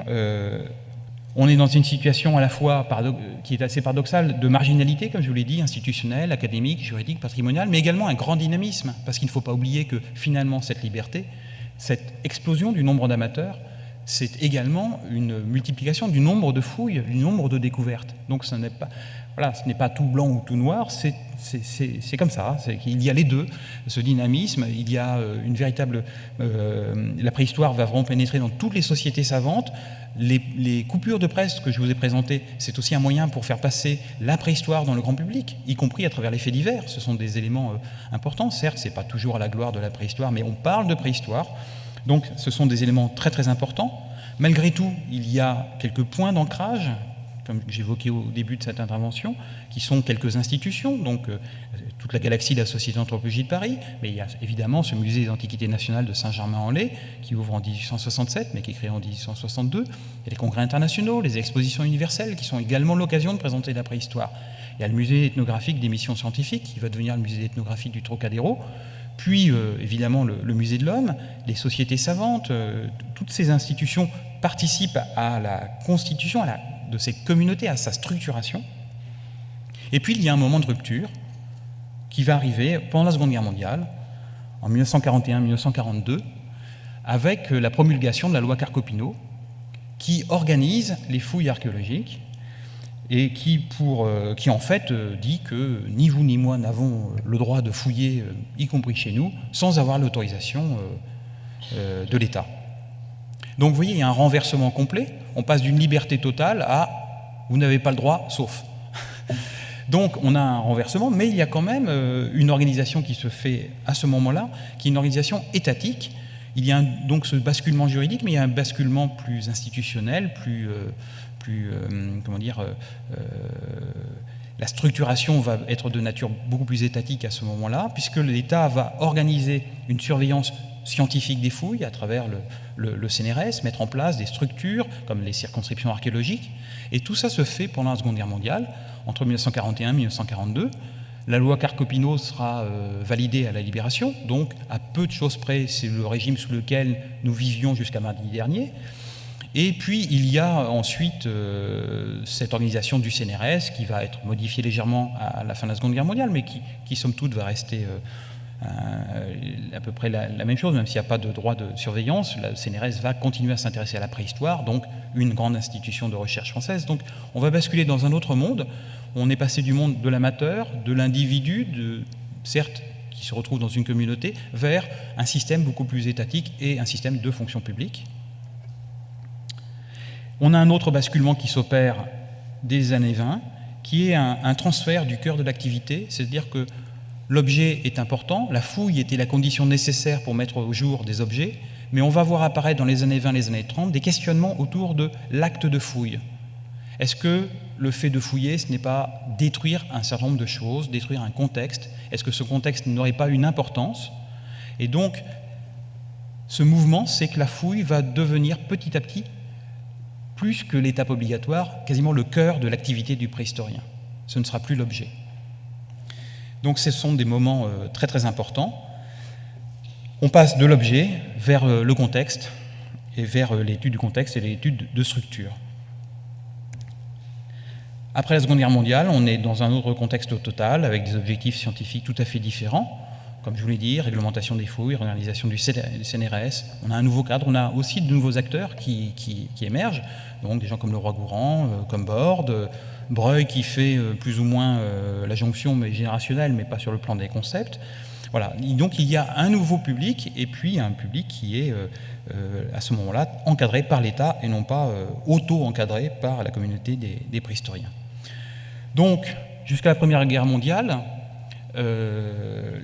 On est dans une situation à la fois qui est assez paradoxale de marginalité, comme je vous l'ai dit, institutionnelle, académique, juridique, patrimoniale, mais également un grand dynamisme, parce qu'il ne faut pas oublier que finalement cette liberté, cette explosion du nombre d'amateurs, c'est également une multiplication du nombre de fouilles, du nombre de découvertes. Donc ce n'est pas tout blanc ou tout noir, c'est comme ça, il y a les deux, ce dynamisme, il y a une véritable... la préhistoire va vraiment pénétrer dans toutes les sociétés savantes. Les coupures de presse que je vous ai présentées, c'est aussi un moyen pour faire passer la préhistoire dans le grand public, y compris à travers les faits divers. Ce sont des éléments importants. Certes, ce n'est pas toujours à la gloire de la préhistoire, mais on parle de préhistoire. Donc ce sont des éléments très très importants. Malgré tout, il y a quelques points d'ancrage, comme j'évoquais au début de cette intervention, qui sont quelques institutions, donc toute la galaxie de la Société d'anthropologie de Paris, mais il y a évidemment ce musée des Antiquités nationales de Saint-Germain-en-Laye, qui ouvre en 1867, mais qui est créé en 1862. Il y a les congrès internationaux, les expositions universelles, qui sont également l'occasion de présenter la préhistoire. Il y a le musée ethnographique des missions scientifiques, qui va devenir le musée d'ethnographie du Trocadéro, puis évidemment le musée de l'homme, les sociétés savantes, toutes ces institutions participent à la constitution de ces communautés, à sa structuration. Et puis il y a un moment de rupture qui va arriver pendant la Seconde Guerre mondiale, en 1941-1942, avec la promulgation de la loi Carcopino, qui organise les fouilles archéologiques et qui en fait dit que ni vous ni moi n'avons le droit de fouiller, y compris chez nous, sans avoir l'autorisation de l'État. Donc vous voyez, il y a un renversement complet. On passe d'une liberté totale à « vous n'avez pas le droit, sauf ». Donc on a un renversement, mais il y a quand même une organisation qui se fait à ce moment-là, qui est une organisation étatique. Il y a donc ce basculement juridique, mais il y a un basculement plus institutionnel, la structuration va être de nature beaucoup plus étatique à ce moment-là, puisque l'État va organiser une surveillance scientifique des fouilles à travers le CNRS, mettre en place des structures comme les circonscriptions archéologiques, et tout ça se fait pendant la Seconde Guerre mondiale, entre 1941 et 1942. La loi Carcopino sera validée à la Libération, donc à peu de choses près, c'est le régime sous lequel nous vivions jusqu'à mardi dernier. Et puis il y a ensuite cette organisation du CNRS qui va être modifiée légèrement à la fin de la Seconde Guerre mondiale, mais qui somme toute va rester à peu près la même chose, même s'il n'y a pas de droit de surveillance. Le CNRS va continuer à s'intéresser à la préhistoire, donc une grande institution de recherche française. Donc on va basculer dans un autre monde. On est passé du monde de l'amateur, de l'individu, certes qui se retrouve dans une communauté, vers un système beaucoup plus étatique et un système de fonction publique. On a un autre basculement qui s'opère dès les années 20, qui est un transfert du cœur de l'activité, c'est-à-dire que l'objet est important, la fouille était la condition nécessaire pour mettre au jour des objets, mais on va voir apparaître dans les années 20, les années 30, des questionnements autour de l'acte de fouille. Est-ce que le fait de fouiller, ce n'est pas détruire un certain nombre de choses, détruire un contexte? Est-ce que ce contexte n'aurait pas une importance? Et donc, ce mouvement, c'est que la fouille va devenir petit à petit, plus que l'étape obligatoire, quasiment le cœur de l'activité du préhistorien. Ce ne sera plus l'objet. Donc ce sont des moments très très importants. On passe de l'objet vers le contexte, et vers l'étude du contexte et l'étude de structure. Après la Seconde Guerre mondiale, on est dans un autre contexte total, avec des objectifs scientifiques tout à fait différents. Comme je vous l'ai dit, réglementation des fouilles, réalisation du CNRS. On a un nouveau cadre, on a aussi de nouveaux acteurs qui émergent. Donc des gens comme Leroy-Gourhan, comme Borde, Breuil qui fait plus ou moins la jonction mais générationnelle, mais pas sur le plan des concepts. Voilà. Donc il y a un nouveau public, et puis un public qui est à ce moment-là encadré par l'État et non pas auto-encadré par la communauté des préhistoriens. Donc jusqu'à la Première Guerre mondiale,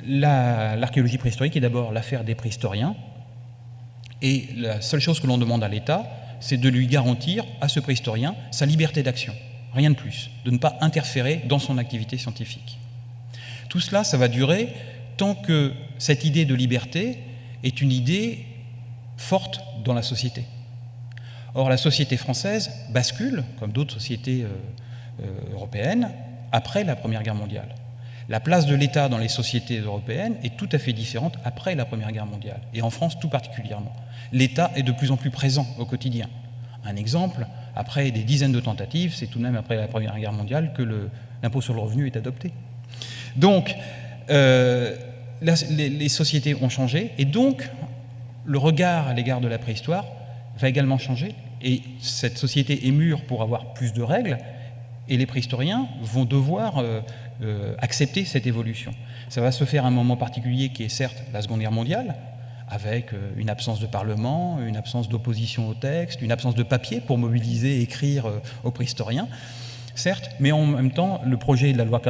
l'archéologie préhistorique est d'abord l'affaire des préhistoriens, et la seule chose que l'on demande à l'État, c'est de lui garantir à ce préhistorien sa liberté d'action, rien de plus, de ne pas interférer dans son activité scientifique. Tout cela, ça va durer tant que cette idée de liberté est une idée forte dans la société. Or, la société française bascule, comme d'autres sociétés européennes, après la Première Guerre mondiale. La place de l'État dans les sociétés européennes est tout à fait différente après la Première Guerre mondiale, et en France tout particulièrement. L'État est de plus en plus présent au quotidien. Un exemple, après des dizaines de tentatives, c'est tout de même après la Première Guerre mondiale que l'impôt sur le revenu est adopté. Donc, les sociétés ont changé, et donc le regard à l'égard de la préhistoire va également changer, et cette société est mûre pour avoir plus de règles, et les préhistoriens vont devoir accepter cette évolution. Ça va se faire à un moment particulier qui est certes la Seconde Guerre mondiale, avec une absence de parlement, une absence d'opposition au texte, une absence de papier pour mobiliser et écrire aux préhistoriens, certes, mais en même temps, le projet de la loi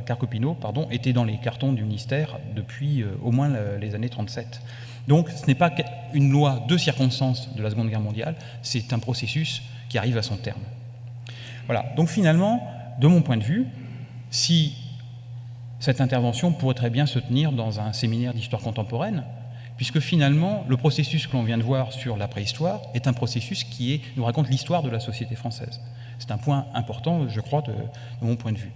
Carcopino était dans les cartons du ministère depuis au moins les années 37. Donc ce n'est pas une loi de circonstance de la Seconde Guerre mondiale, c'est un processus qui arrive à son terme. Voilà, donc finalement, de mon point de vue, si cette intervention pourrait très bien se tenir dans un séminaire d'histoire contemporaine, puisque finalement, le processus que l'on vient de voir sur la préhistoire est un processus qui nous raconte l'histoire de la société française. C'est un point important, je crois, de mon point de vue.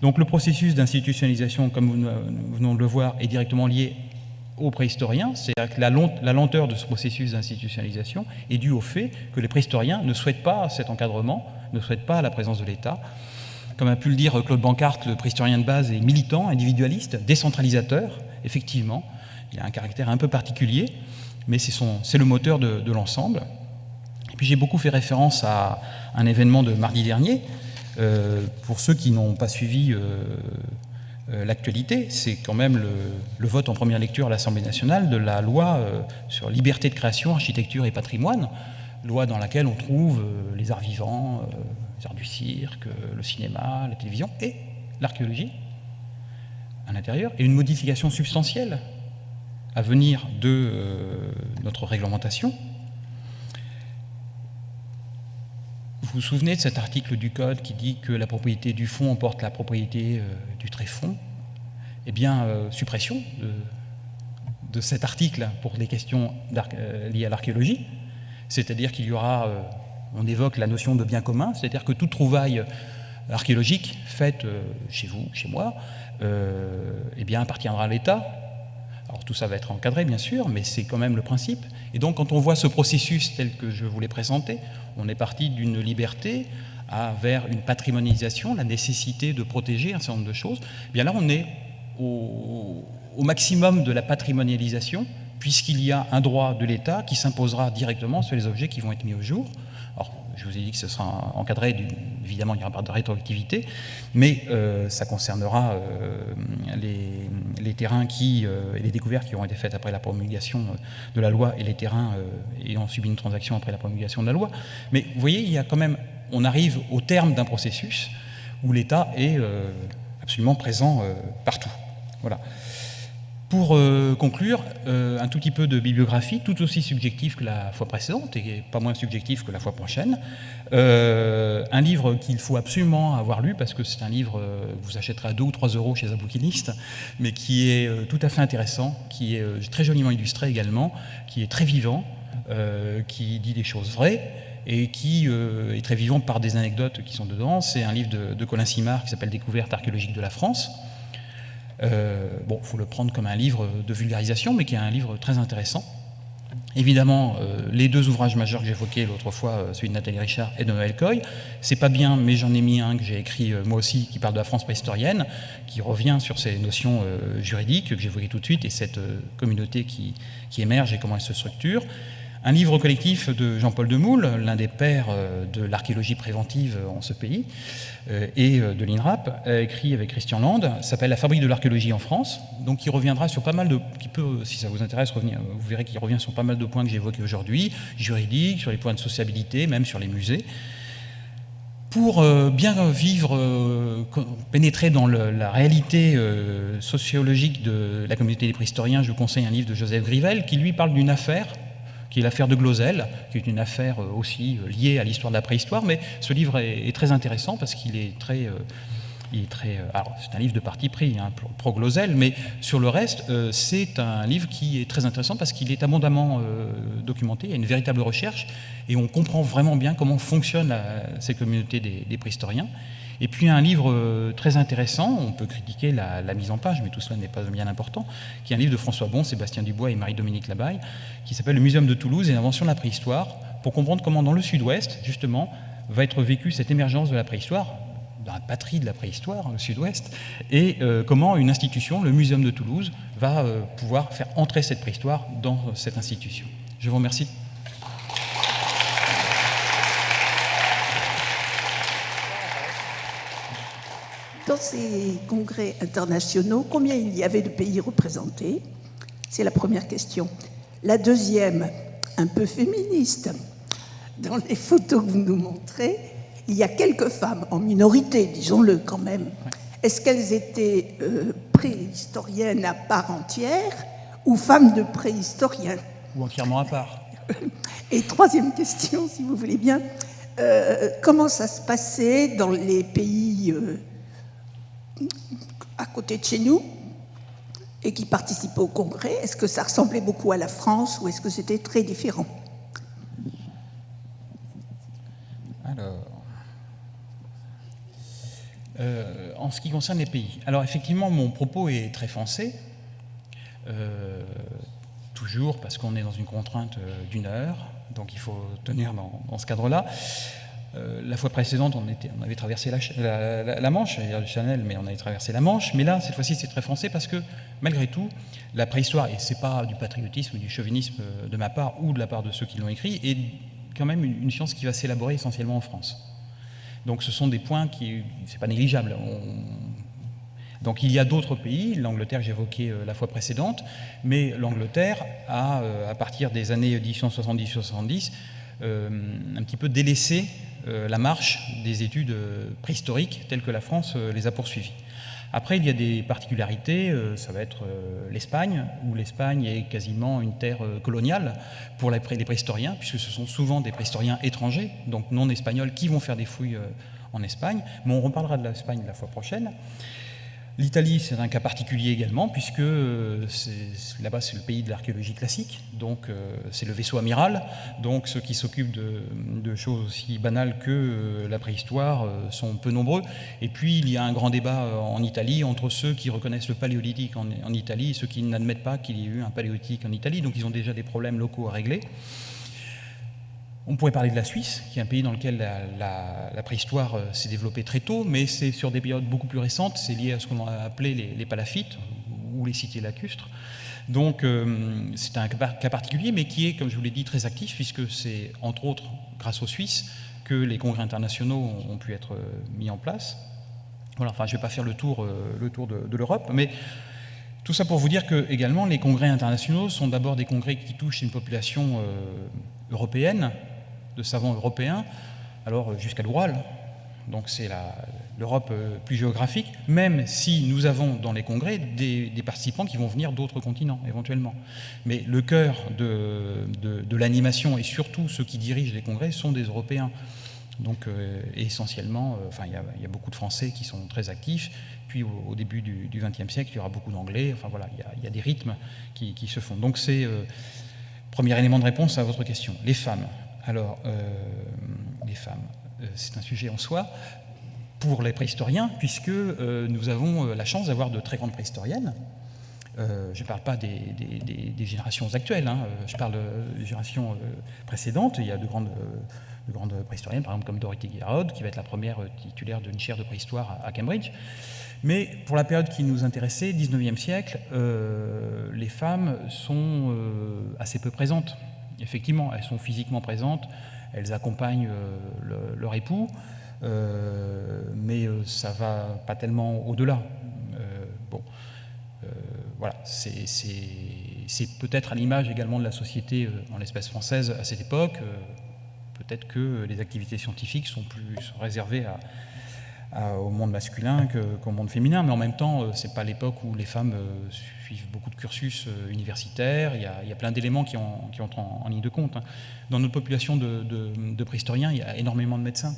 Donc le processus d'institutionnalisation, comme nous venons de le voir, est directement lié aux préhistoriens, c'est-à-dire que la lenteur de ce processus d'institutionnalisation est due au fait que les préhistoriens ne souhaitent pas cet encadrement, ne souhaitent pas la présence de l'État. Comme a pu le dire Claude Bancart, le préhistorien de base est militant, individualiste, décentralisateur, effectivement. Il a un caractère un peu particulier, mais c'est le moteur de l'ensemble. Et puis j'ai beaucoup fait référence à un événement de mardi dernier. Pour ceux qui n'ont pas suivi l'actualité, c'est quand même le vote en première lecture à l'Assemblée nationale de la loi sur liberté de création, architecture et patrimoine, loi dans laquelle on trouve les arts vivants, les arts du cirque, le cinéma, la télévision et l'archéologie à l'intérieur, et une modification substantielle à venir de notre réglementation. Vous vous souvenez de cet article du Code qui dit que la propriété du fond emporte la propriété du tréfonds? Eh bien, suppression de cet article pour les questions liées à l'archéologie. C'est-à-dire qu'il y aura, on évoque la notion de bien commun, c'est-à-dire que toute trouvaille archéologique faite chez vous, chez moi, eh bien, appartiendra à l'État. Alors tout ça va être encadré, bien sûr, mais c'est quand même le principe. Et donc, quand on voit ce processus tel que je vous l'ai présenté, on est parti d'une liberté vers une patrimonialisation, la nécessité de protéger un certain nombre de choses. Eh bien là, on est au maximum de la patrimonialisation, puisqu'il y a un droit de l'État qui s'imposera directement sur les objets qui vont être mis au jour. Alors, je vous ai dit que ce sera encadré, évidemment, il n'y aura pas de rétroactivité, mais ça concernera les terrains et les découvertes qui auront été faites après la promulgation de la loi et les terrains ayant subi une transaction après la promulgation de la loi. Mais vous voyez, il y a quand même, on arrive au terme d'un processus où l'État est absolument présent partout. Voilà. Pour conclure, un tout petit peu de bibliographie, tout aussi subjective que la fois précédente et pas moins subjectif que la fois prochaine. Un livre qu'il faut absolument avoir lu parce que c'est un livre que vous achèterez à 2 ou 3 euros chez un bouquiniste, mais qui est tout à fait intéressant, qui est très joliment illustré également, qui est très vivant, qui dit des choses vraies et qui est très vivant par des anecdotes qui sont dedans. C'est un livre de Colin Simard qui s'appelle « Découverte archéologique de la France ». Bon, il faut le prendre comme un livre de vulgarisation, mais qui est un livre très intéressant. Évidemment, les 2 ouvrages majeurs que j'évoquais l'autre fois, celui de Nathalie Richard et de Noël Coy, c'est pas bien, mais j'en ai mis un que j'ai écrit moi aussi, qui parle de la France préhistorienne, qui revient sur ces notions juridiques que j'évoquais tout de suite, et cette communauté qui émerge et comment elle se structure. Un livre collectif de Jean-Paul Demoule, l'un des pères de l'archéologie préventive en ce pays, et de l'INRAP, écrit avec Christian Land, s'appelle « La fabrique de l'archéologie en France », donc qui reviendra sur pas mal de, qui peut, si ça vous intéresse, revenir, vous verrez qu'il revient sur pas mal de points que j'ai évoqués aujourd'hui, juridiques, sur les points de sociabilité, même sur les musées. Pour bien vivre, pénétrer dans la réalité sociologique de la communauté des préhistoriens, je vous conseille un livre de Joseph Grivel, qui lui parle d'une affaire, qui est l'affaire de Glosel, qui est une affaire aussi liée à l'histoire de la préhistoire, mais ce livre est très intéressant parce qu'il est très... alors, c'est un livre de parti pris, hein, pro Glosel, mais sur le reste, c'est un livre qui est très intéressant parce qu'il est abondamment documenté, il y a une véritable recherche, et on comprend vraiment bien comment fonctionne cette communauté des préhistoriens. Et puis un livre très intéressant, on peut critiquer la mise en page, mais tout cela n'est pas bien important, qui est un livre de François Bon, Sébastien Dubois et Marie-Dominique Labaille, qui s'appelle « Le Muséum de Toulouse et l'invention de la préhistoire », pour comprendre comment dans le sud-ouest, justement, va être vécue cette émergence de la préhistoire, dans la patrie de la préhistoire, le Sud-Ouest, et comment une institution, le Muséum de Toulouse, va pouvoir faire entrer cette préhistoire dans cette institution. Je vous remercie. Dans ces congrès internationaux, combien il y avait de pays représentés? C'est la première question. La deuxième, un peu féministe. Dans les photos que vous nous montrez, il y a quelques femmes, en minorité, disons-le quand même. Est-ce qu'elles étaient préhistoriennes à part entière ou femmes de préhistoriens? Ou entièrement à part. Et troisième question, si vous voulez bien, comment ça se passait dans les pays à côté de chez nous et qui participaient au congrès? Est-ce que ça ressemblait beaucoup à la France ou est-ce que c'était très différent? Alors, en ce qui concerne les pays, alors effectivement mon propos est très français, toujours parce qu'on est dans une contrainte d'1 heure, donc il faut tenir dans ce cadre-là. La fois précédente, on avait traversé la Manche, il y a le Channel, mais on avait traversé la Manche. Mais là, cette fois-ci, c'est très français parce que, malgré tout, la préhistoire, et c'est pas du patriotisme ou du chauvinisme de ma part ou de la part de ceux qui l'ont écrit, est quand même une science qui va s'élaborer essentiellement en France. Donc ce sont des points qui, c'est pas négligeable. Donc il y a d'autres pays, l'Angleterre, j'évoquais la fois précédente, mais l'Angleterre a, à partir des années 1870-70, un petit peu délaissé la marche des études préhistoriques telles que la France les a poursuivies. Après, il y a des particularités, ça va être l'Espagne, où l'Espagne est quasiment une terre coloniale pour les préhistoriens, puisque ce sont souvent des préhistoriens étrangers, donc non espagnols, qui vont faire des fouilles en Espagne. Mais on reparlera de l'Espagne la fois prochaine. L'Italie, c'est un cas particulier également, puisque là-bas, c'est le pays de l'archéologie classique, donc c'est le vaisseau amiral, donc ceux qui s'occupent de choses aussi banales que la préhistoire sont peu nombreux. Et puis, il y a un grand débat en Italie entre ceux qui reconnaissent le paléolithique en Italie et ceux qui n'admettent pas qu'il y ait eu un paléolithique en Italie, donc ils ont déjà des problèmes locaux à régler. On pourrait parler de la Suisse, qui est un pays dans lequel la préhistoire s'est développée très tôt, mais c'est sur des périodes beaucoup plus récentes, c'est lié à ce qu'on a appelé les palaffites, ou les cités lacustres. Donc c'est un cas particulier, mais qui est, comme je vous l'ai dit, très actif, puisque c'est, entre autres, grâce aux Suisses, que les congrès internationaux ont pu être mis en place. Voilà, enfin, je ne vais pas faire le tour de l'Europe, mais tout ça pour vous dire que, également, les congrès internationaux sont d'abord des congrès qui touchent une population européenne, de savants européens, alors jusqu'à l'Oural, donc c'est l'Europe plus géographique, même si nous avons dans les congrès des participants qui vont venir d'autres continents, éventuellement. Mais le cœur de l'animation, et surtout ceux qui dirigent les congrès, sont des Européens. Donc essentiellement, enfin, il y a beaucoup de Français qui sont très actifs, puis au début du XXe siècle, il y aura beaucoup d'Anglais, enfin voilà, il y a des rythmes qui se font. Donc c'est premier élément de réponse à votre question. Les femmes. Alors, les femmes, c'est un sujet en soi pour les préhistoriens, puisque nous avons la chance d'avoir de très grandes préhistoriennes. Je ne parle pas des générations actuelles, hein, je parle des générations précédentes. Il y a de grandes préhistoriennes, par exemple comme Dorothy Giraud, qui va être la première titulaire d'une chaire de préhistoire à Cambridge. Mais pour la période qui nous intéressait, 19e siècle, les femmes sont assez peu présentes. Effectivement, elles sont physiquement présentes, elles accompagnent leur époux, mais ça ne va pas tellement au-delà. Voilà, c'est peut-être à l'image également de la société en l'espèce française à cette époque. Peut-être que les activités scientifiques sont plus réservées au monde masculin qu'au monde féminin, mais en même temps, ce n'est pas l'époque où les femmes suivent beaucoup de cursus universitaires. Il y a plein d'éléments qui entrent en ligne de compte. Dans notre population de préhistoriens, il y a énormément de médecins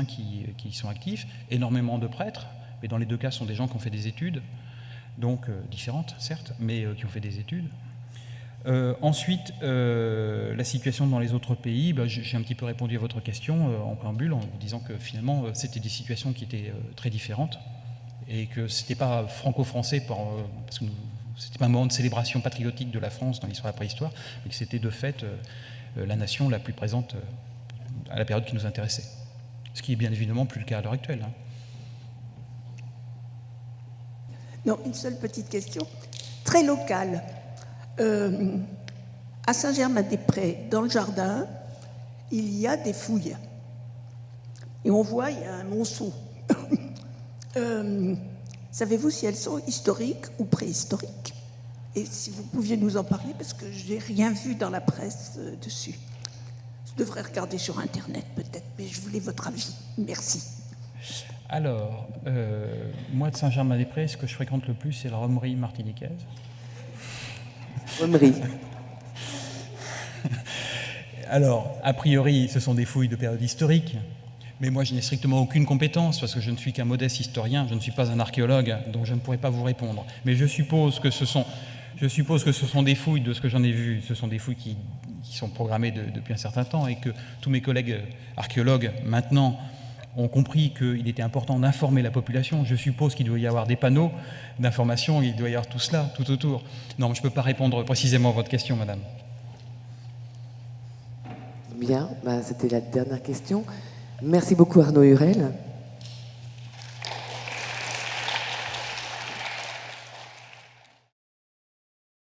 qui sont actifs, énormément de prêtres, mais dans les deux cas, ce sont des gens qui ont fait des études, donc différentes, certes, mais qui ont fait des études. Ensuite, la situation dans les autres pays, j'ai un petit peu répondu à votre question en préambule en vous disant que finalement c'était des situations qui étaient très différentes et que c'était pas franco-français parce que c'était pas un moment de célébration patriotique de la France dans l'histoire de la préhistoire, mais que c'était de fait la nation la plus présente à la période qui nous intéressait. Ce qui est bien évidemment plus le cas à l'heure actuelle. Non, une seule petite question, très locale. À Saint-Germain-des-Prés, dans le jardin, il y a des fouilles. Et on voit, il y a un monceau. Savez-vous si elles sont historiques ou préhistoriques? Et si vous pouviez nous en parler, parce que je n'ai rien vu dans la presse dessus. Je devrais regarder sur Internet peut-être, mais je voulais votre avis. Merci. Alors, moi de Saint-Germain-des-Prés, ce que je fréquente le plus, c'est la romerie martiniquaise. Romerie. Alors, a priori, ce sont des fouilles de période historique, mais moi je n'ai strictement aucune compétence, parce que je ne suis qu'un modeste historien, je ne suis pas un archéologue, donc je ne pourrais pas vous répondre. Mais je suppose que ce sont des fouilles, de ce que j'en ai vu, ce sont des fouilles qui sont programmées depuis un certain temps, et que tous mes collègues archéologues, maintenant, ont compris qu'il était important d'informer la population. Je suppose qu'il doit y avoir des panneaux d'information, il doit y avoir tout cela, tout autour. Non, je ne peux pas répondre précisément à votre question, madame. Bien, c'était la dernière question. Merci beaucoup Arnaud Hurel.